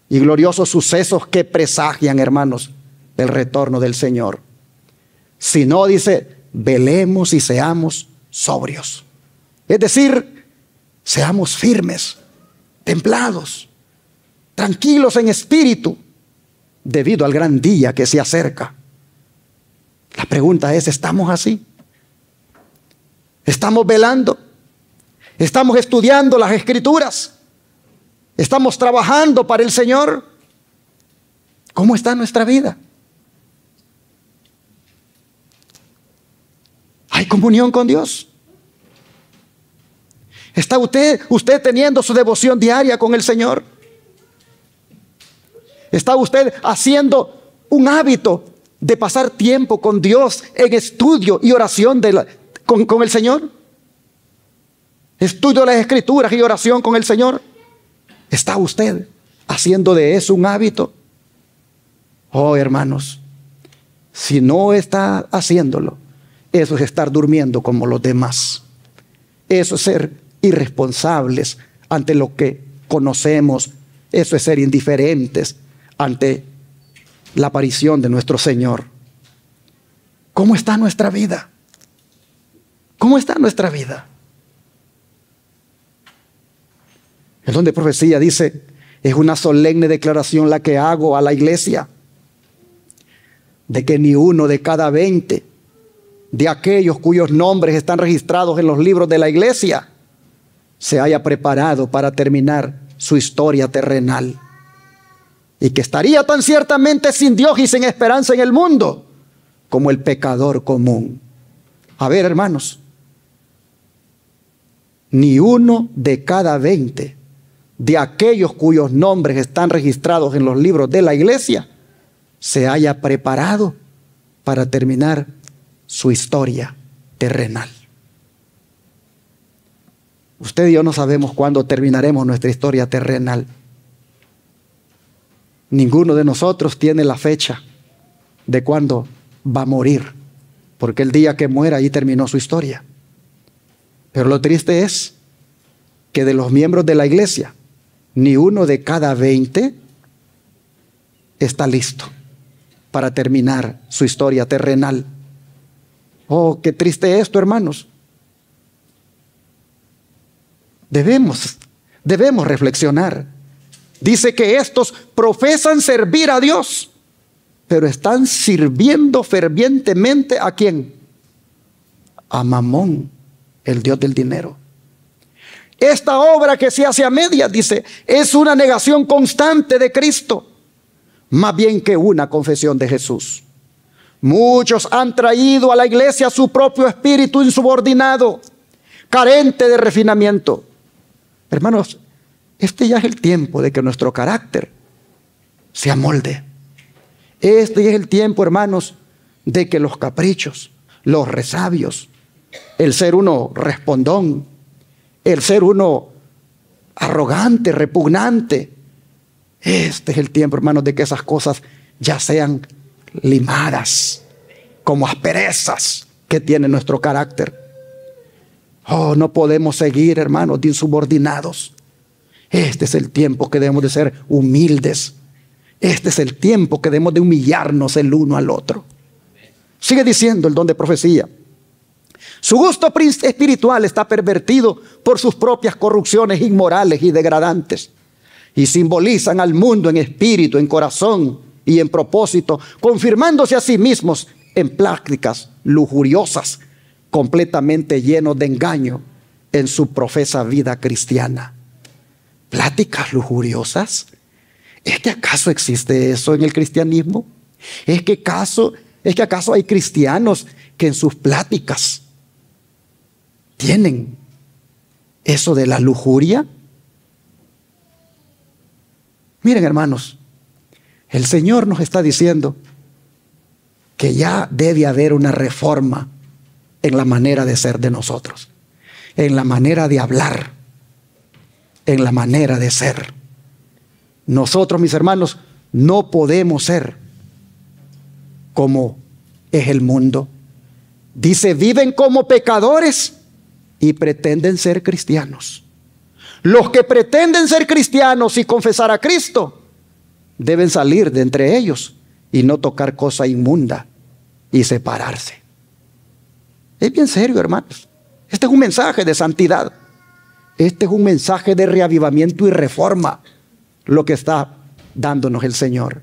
y gloriosos sucesos que presagian, hermanos, el retorno del Señor. Si no, dice, velemos y seamos sobrios. Es decir, seamos firmes, templados, tranquilos en espíritu, debido al gran día que se acerca. La pregunta es, ¿estamos así? ¿Estamos velando? ¿Estamos estudiando las Escrituras? ¿Estamos trabajando para el Señor? ¿Cómo está nuestra vida? ¿Hay comunión con Dios? ¿Está usted teniendo su devoción diaria con el Señor? ¿Está usted haciendo un hábito de pasar tiempo con Dios en estudio y oración con el Señor? ¿Estudio de las Escrituras y oración con el Señor? ¿Está usted haciendo de eso un hábito? Oh, hermanos, si no está haciéndolo, eso es estar durmiendo como los demás. Eso es ser irresponsables ante lo que conocemos. Eso es ser indiferentes ante la aparición de nuestro Señor. ¿Cómo está nuestra vida? ¿Cómo está nuestra vida? El don de profecía dice, es una solemne declaración la que hago a la iglesia, de que ni uno de cada 20 de aquellos cuyos nombres están registrados en los libros de la iglesia se haya preparado para terminar su historia terrenal, y que estaría tan ciertamente sin Dios y sin esperanza en el mundo como el pecador común. A ver, hermanos, ni uno de cada 20 de aquellos cuyos nombres están registrados en los libros de la iglesia se haya preparado para terminar su historia terrenal. Usted y yo no sabemos cuándo terminaremos nuestra historia terrenal. Ninguno de nosotros tiene la fecha de cuándo va a morir, porque el día que muera ahí terminó su historia. Pero lo triste es que de los miembros de la iglesia, ni uno de cada 20 está listo para terminar su historia terrenal. Oh, qué triste esto, hermanos. Debemos reflexionar. Dice que estos profesan servir a Dios, pero están sirviendo fervientemente ¿a quién? A Mamón, el Dios del dinero. Esta obra que se hace a medias, dice, es una negación constante de Cristo, más bien que una confesión de Jesús. Muchos han traído a la iglesia su propio espíritu insubordinado, carente de refinamiento. Hermanos, este ya es el tiempo de que nuestro carácter se amolde. Este ya es el tiempo, hermanos, de que los caprichos, los resabios, el ser uno respondón, el ser uno arrogante, repugnante, este es el tiempo, hermanos, de que esas cosas ya sean limadas como asperezas que tiene nuestro carácter. Oh, no podemos seguir, hermanos, de insubordinados. Este es el tiempo que debemos de ser humildes. Este es el tiempo que debemos de humillarnos el uno al otro. Sigue diciendo el don de profecía. Su gusto espiritual está pervertido por sus propias corrupciones inmorales y degradantes, y simbolizan al mundo en espíritu, en corazón y en propósito, confirmándose a sí mismos en prácticas lujuriosas, completamente llenos de engaño en su profesa vida cristiana. ¿Pláticas lujuriosas? ¿Es que acaso existe eso en el cristianismo? ¿Es que acaso hay cristianos que en sus pláticas tienen eso de la lujuria? Miren, hermanos, el Señor nos está diciendo que ya debe haber una reforma en la manera de ser de nosotros, en la manera de hablar, en la manera de ser. Nosotros, mis hermanos, no podemos ser como es el mundo. Dice, viven como pecadores y pretenden ser cristianos. Los que pretenden ser cristianos y confesar a Cristo deben salir de entre ellos y no tocar cosa inmunda y separarse. Es bien serio, hermanos. Este es un mensaje de santidad. Este es un mensaje de reavivamiento y reforma, lo que está dándonos el Señor.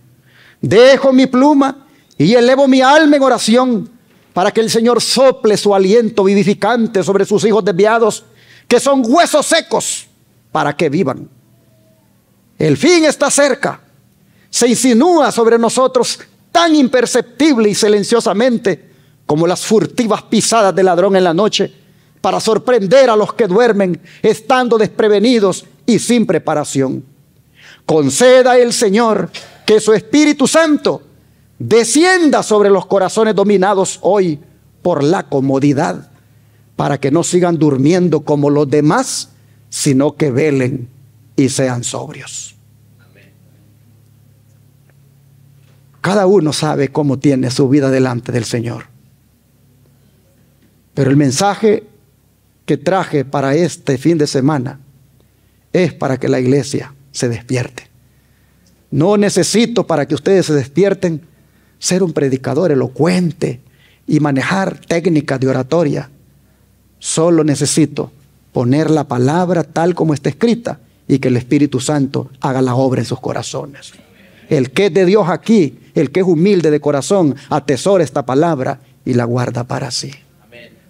Dejo mi pluma y elevo mi alma en oración para que el Señor sople su aliento vivificante sobre sus hijos desviados, que son huesos secos, para que vivan. El fin está cerca. Se insinúa sobre nosotros tan imperceptible y silenciosamente como las furtivas pisadas del ladrón en la noche, para sorprender a los que duermen estando desprevenidos y sin preparación. Conceda el Señor que su Espíritu Santo descienda sobre los corazones dominados hoy por la comodidad, para que no sigan durmiendo como los demás, sino que velen y sean sobrios. Cada uno sabe cómo tiene su vida delante del Señor. Pero el mensaje que traje para este fin de semana es para que la iglesia se despierte. No necesito, para que ustedes se despierten, ser un predicador elocuente y manejar técnicas de oratoria. Solo necesito poner la palabra tal como está escrita y que el Espíritu Santo haga la obra en sus corazones. El que es de Dios aquí, el que es humilde de corazón, atesora esta palabra y la guarda para sí.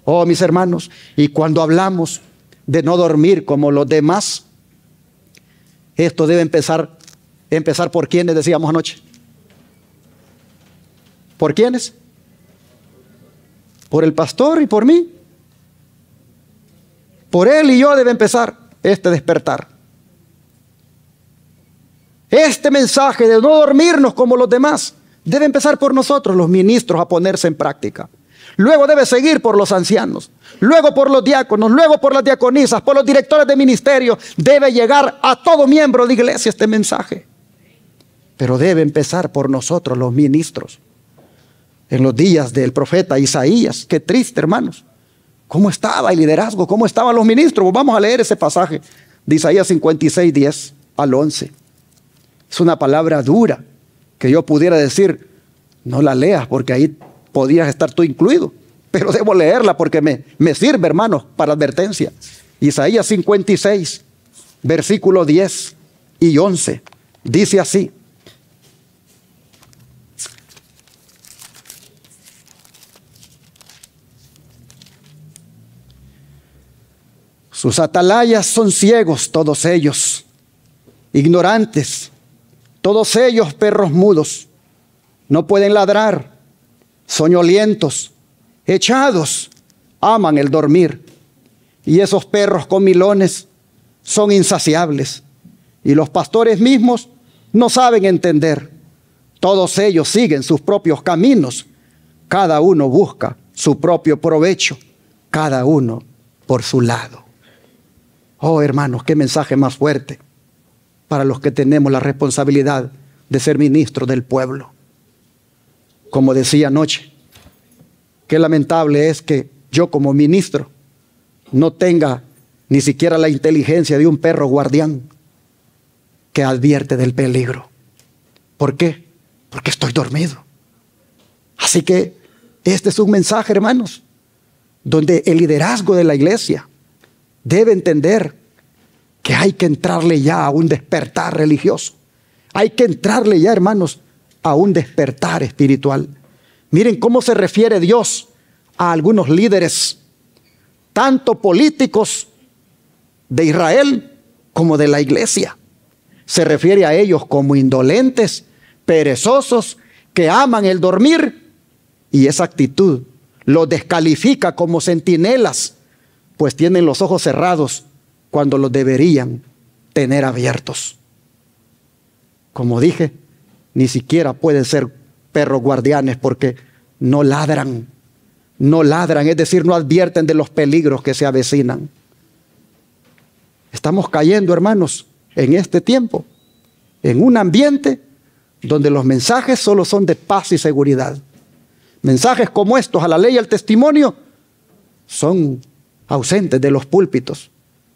Oh, mis hermanos, y cuando hablamos de no dormir como los demás, esto debe empezar por quienes decíamos anoche. ¿Por quiénes? Por el pastor y por mí. Por él y yo debe empezar este despertar. Este mensaje de no dormirnos como los demás debe empezar por nosotros, los ministros, a ponerse en práctica. Luego debe seguir por los ancianos, luego por los diáconos, luego por las diaconisas, por los directores de ministerio. Debe llegar a todo miembro de iglesia este mensaje. Pero debe empezar por nosotros, los ministros. En los días del profeta Isaías, qué triste, hermanos. ¿Cómo estaba el liderazgo? ¿Cómo estaban los ministros? Vamos a leer ese pasaje de Isaías 56, 10 al 11. Es una palabra dura que yo pudiera decir, no la leas porque ahí podías estar tú incluido. Pero debo leerla porque me sirve, hermanos, para advertencia. Isaías 56, versículos 10 y 11. Dice así. Sus atalayas son ciegos todos ellos, ignorantes, todos ellos perros mudos, no pueden ladrar, soñolientos, echados, aman el dormir. Y esos perros comilones son insaciables, y los pastores mismos no saben entender. Todos ellos siguen sus propios caminos, cada uno busca su propio provecho, cada uno por su lado. Oh, hermanos, qué mensaje más fuerte para los que tenemos la responsabilidad de ser ministros del pueblo. Como decía anoche, qué lamentable es que yo como ministro no tenga ni siquiera la inteligencia de un perro guardián que advierte del peligro. ¿Por qué? Porque estoy dormido. Así que este es un mensaje, hermanos, donde el liderazgo de la iglesia debe entender que hay que entrarle ya a un despertar religioso. Hay que entrarle ya, hermanos, a un despertar espiritual. Miren cómo se refiere Dios a algunos líderes, tanto políticos de Israel como de la iglesia. Se refiere a ellos como indolentes, perezosos, que aman el dormir, y esa actitud los descalifica como centinelas, pues tienen los ojos cerrados cuando los deberían tener abiertos. Como dije, ni siquiera pueden ser perros guardianes porque no ladran, es decir, no advierten de los peligros que se avecinan. Estamos cayendo, hermanos, en este tiempo, en un ambiente donde los mensajes solo son de paz y seguridad. Mensajes como estos, a la ley y al testimonio, son ausentes de los púlpitos,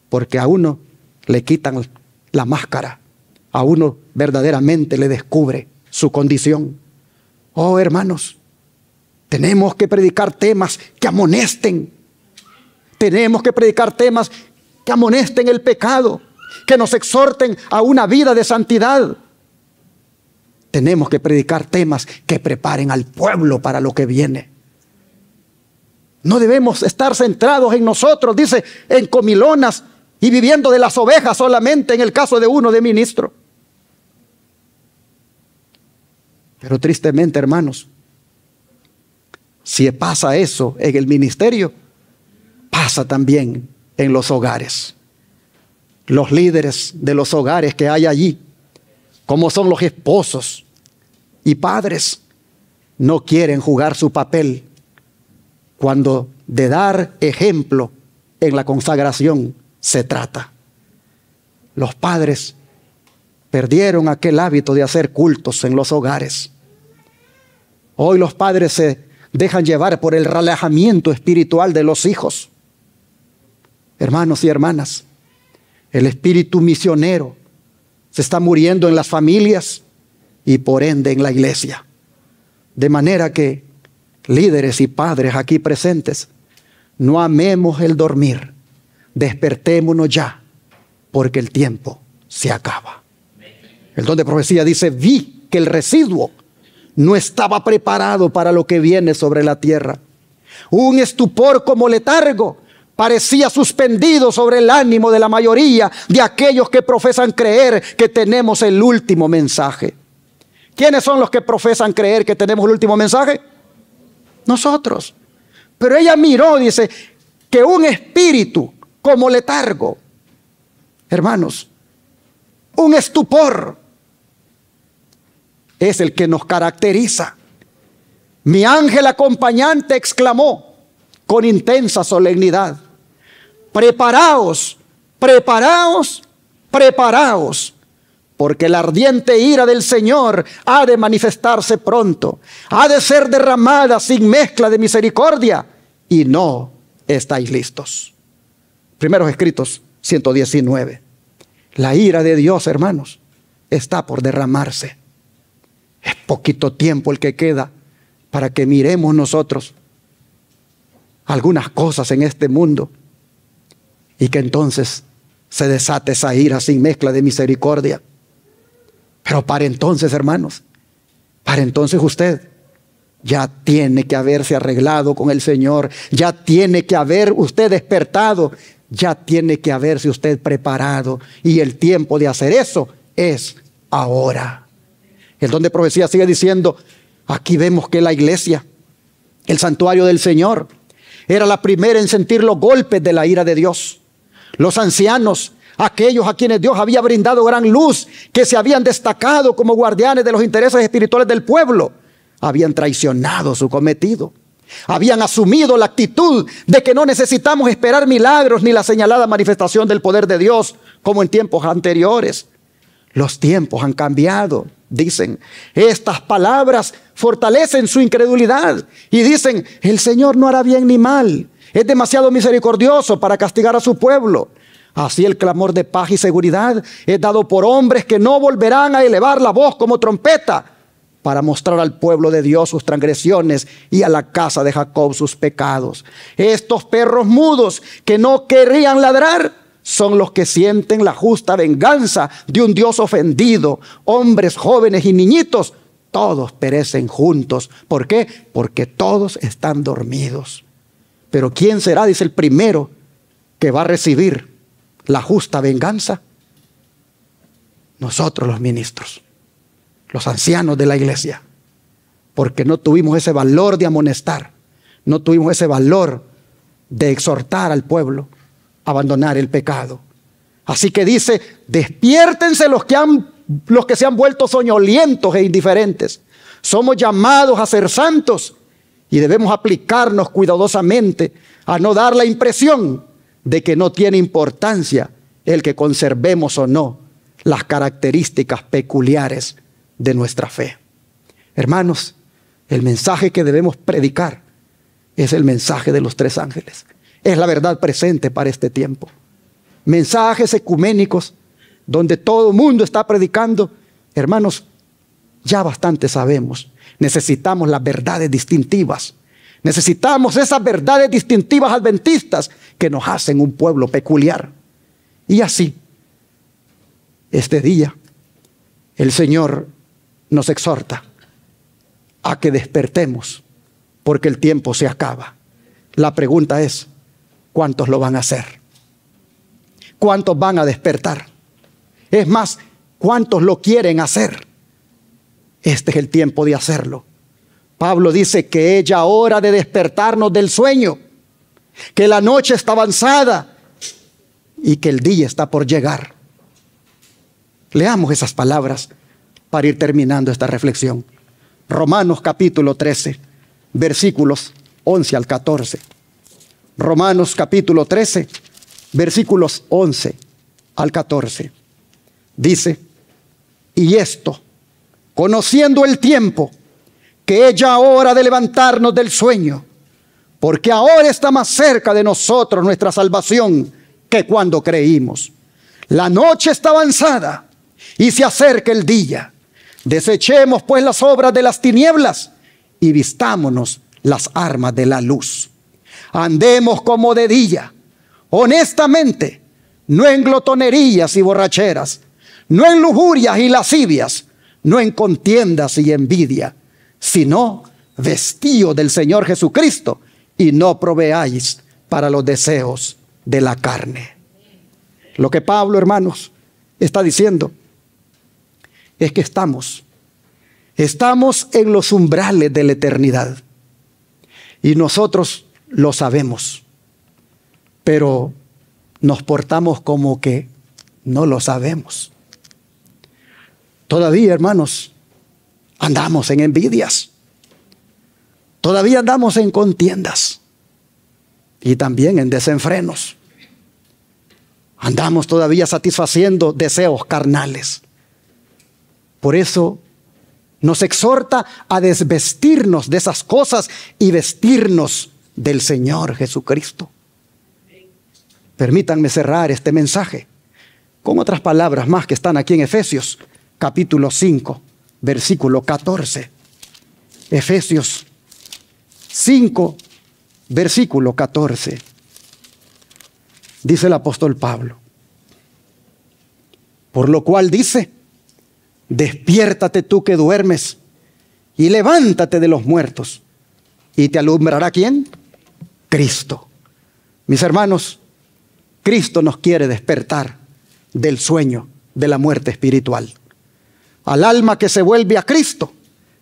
porque a uno le quitan la máscara, a uno verdaderamente le descubre su condición. Oh, hermanos, tenemos que predicar temas que amonesten. Tenemos que predicar temas que amonesten el pecado, que nos exhorten a una vida de santidad. Tenemos que predicar temas que preparen al pueblo para lo que viene. No debemos estar centrados en nosotros, dice, en comilonas y viviendo de las ovejas solamente en el caso de uno de ministro. Pero tristemente, hermanos, si pasa eso en el ministerio, pasa también en los hogares. Los líderes de los hogares que hay allí, como son los esposos y padres, no quieren jugar su papel cuando de dar ejemplo en la consagración se trata. Los padres perdieron aquel hábito de hacer cultos en los hogares. Hoy los padres se dejan llevar por el relajamiento espiritual de los hijos. Hermanos y hermanas, el espíritu misionero se está muriendo en las familias y por ende en la iglesia. De manera que líderes y padres aquí presentes, no amemos el dormir, despertémonos ya, porque el tiempo se acaba. El don de profecía dice, vi que el residuo no estaba preparado para lo que viene sobre la tierra. Un estupor como letargo parecía suspendido sobre el ánimo de la mayoría de aquellos que profesan creer que tenemos el último mensaje. ¿Quiénes son los que profesan creer que tenemos el último mensaje? Nosotros. Pero ella miró, dice, que un espíritu como letargo, hermanos, un estupor, es el que nos caracteriza. Mi ángel acompañante exclamó con intensa solemnidad: preparaos, preparaos, preparaos, porque la ardiente ira del Señor ha de manifestarse pronto, ha de ser derramada sin mezcla de misericordia, y no estáis listos. Primeros Escritos 119. La ira de Dios, hermanos, está por derramarse. Es poquito tiempo el que queda para que miremos nosotros algunas cosas en este mundo y que entonces se desate esa ira sin mezcla de misericordia. Pero para entonces, hermanos, para entonces usted ya tiene que haberse arreglado con el Señor, ya tiene que haber usted despertado, ya tiene que haberse usted preparado, y el tiempo de hacer eso es ahora. El don de profecía sigue diciendo, aquí vemos que la iglesia, el santuario del Señor, era la primera en sentir los golpes de la ira de Dios. Los ancianos, aquellos a quienes Dios había brindado gran luz, que se habían destacado como guardianes de los intereses espirituales del pueblo, habían traicionado su cometido. Habían asumido la actitud de que no necesitamos esperar milagros ni la señalada manifestación del poder de Dios como en tiempos anteriores. Los tiempos han cambiado, dicen. Estas palabras fortalecen su incredulidad y dicen, el Señor no hará bien ni mal. Es demasiado misericordioso para castigar a su pueblo. Así el clamor de paz y seguridad es dado por hombres que no volverán a elevar la voz como trompeta para mostrar al pueblo de Dios sus transgresiones y a la casa de Jacob sus pecados. Estos perros mudos que no querrían ladrar son los que sienten la justa venganza de un Dios ofendido. Hombres, jóvenes y niñitos, todos perecen juntos. ¿Por qué? Porque todos están dormidos. Pero ¿quién será, dice el primero, que va a recibir la justa venganza? Nosotros los ministros, los ancianos de la iglesia, porque no tuvimos ese valor de amonestar, no tuvimos ese valor de exhortar al pueblo a abandonar el pecado. Así que dice, despiértense los que se han vuelto soñolientos e indiferentes. Somos llamados a ser santos y debemos aplicarnos cuidadosamente a no dar la impresión de que no tiene importancia el que conservemos o no las características peculiares de nuestra fe. Hermanos, el mensaje que debemos predicar es el mensaje de los tres ángeles. Es la verdad presente para este tiempo. Mensajes ecuménicos donde todo el mundo está predicando. Hermanos, ya bastante sabemos. Necesitamos las verdades distintivas. Necesitamos esas verdades distintivas adventistas que nos hacen un pueblo peculiar. Y así, este día, el Señor nos exhorta a que despertemos, porque el tiempo se acaba. La pregunta es, ¿cuántos lo van a hacer? ¿Cuántos van a despertar? Es más, ¿cuántos lo quieren hacer? Este es el tiempo de hacerlo. Pablo dice que es ya hora de despertarnos del sueño, que la noche está avanzada y que el día está por llegar. Leamos esas palabras para ir terminando esta reflexión. Romanos capítulo 13, versículos 11 al 14. Romanos capítulo 13, versículos 11 al 14. Dice, y esto, conociendo el tiempo, que es ya hora de levantarnos del sueño, porque ahora está más cerca de nosotros nuestra salvación que cuando creímos. La noche está avanzada y se acerca el día. Desechemos pues las obras de las tinieblas y vistámonos las armas de la luz. Andemos como de día, honestamente, no en glotonerías y borracheras, no en lujurias y lascivias, no en contiendas y envidia, sino vestíos del Señor Jesucristo y no proveáis para los deseos de la carne. Lo que Pablo, hermanos, está diciendo es que estamos en los umbrales de la eternidad y nosotros lo sabemos, pero nos portamos como que no lo sabemos. Todavía, hermanos, andamos en envidias. Todavía andamos en contiendas y también en desenfrenos. Andamos todavía satisfaciendo deseos carnales. Por eso nos exhorta a desvestirnos de esas cosas y vestirnos del Señor Jesucristo. Permítanme cerrar este mensaje con otras palabras más que están aquí en Efesios, capítulo 5, versículo 14. Efesios 5, versículo 14. Dice el apóstol Pablo: por lo cual dice, despiértate tú que duermes, y levántate de los muertos, y te alumbrará ¿quién? Cristo. Mis hermanos, Cristo nos quiere despertar del sueño de la muerte espiritual. Al alma que se vuelve a Cristo,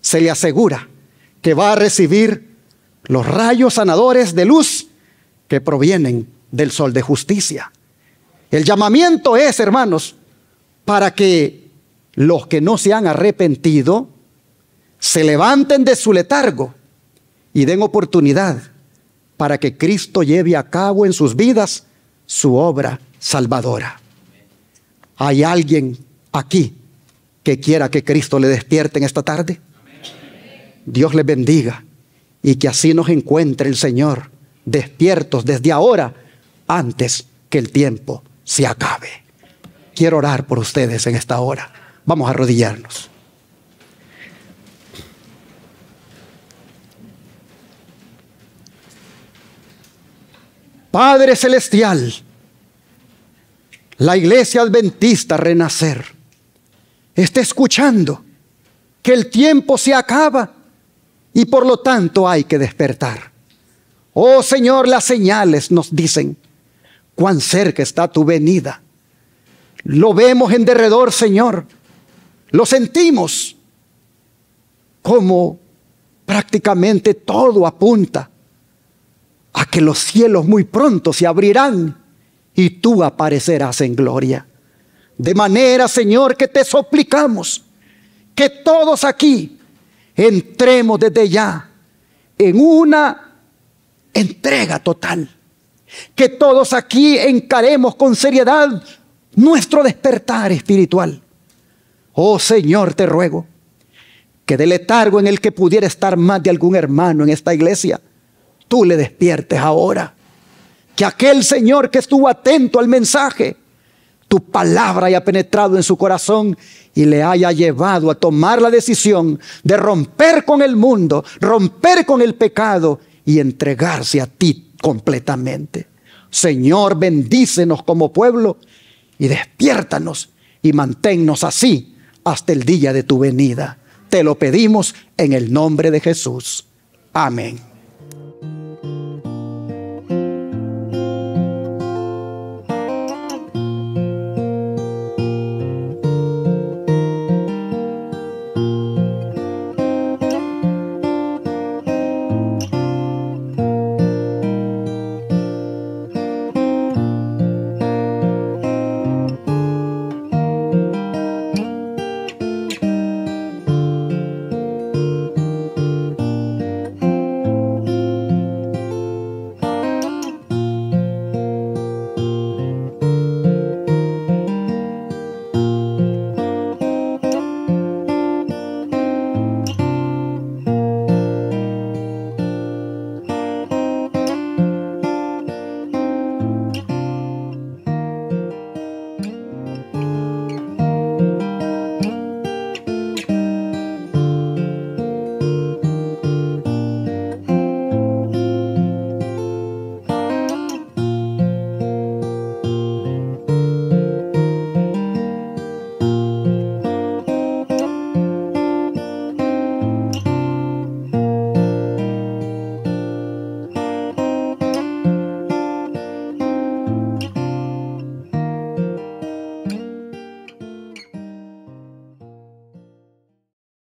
se le asegura que va a recibir los rayos sanadores de luz que provienen del sol de justicia. El llamamiento es, hermanos, para que los que no se han arrepentido se levanten de su letargo y den oportunidad para que Cristo lleve a cabo en sus vidas su obra salvadora. ¿Hay alguien aquí que quiera que Cristo le despierte en esta tarde? Dios le bendiga y que así nos encuentre el Señor despiertos desde ahora, antes que el tiempo se acabe. Quiero orar por ustedes en esta hora. Vamos a arrodillarnos. Padre Celestial, la Iglesia Adventista Renacer está escuchando que el tiempo se acaba y por lo tanto hay que despertar. Oh Señor, las señales nos dicen cuán cerca está tu venida. Lo vemos en derredor, Señor. Lo sentimos como prácticamente todo apunta a que los cielos muy pronto se abrirán y tú aparecerás en gloria. De manera, Señor, que te suplicamos que todos aquí entremos desde ya en una entrega total. Que todos aquí encaremos con seriedad nuestro despertar espiritual. Oh Señor, te ruego que del letargo en el que pudiera estar más de algún hermano en esta iglesia, tú le despiertes ahora. Que aquel Señor que estuvo atento al mensaje, tu palabra haya penetrado en su corazón y le haya llevado a tomar la decisión de romper con el mundo, romper con el pecado y entregarse a ti completamente. Señor, bendícenos como pueblo y despiértanos y manténnos así hasta el día de tu venida. Te lo pedimos en el nombre de Jesús. Amén.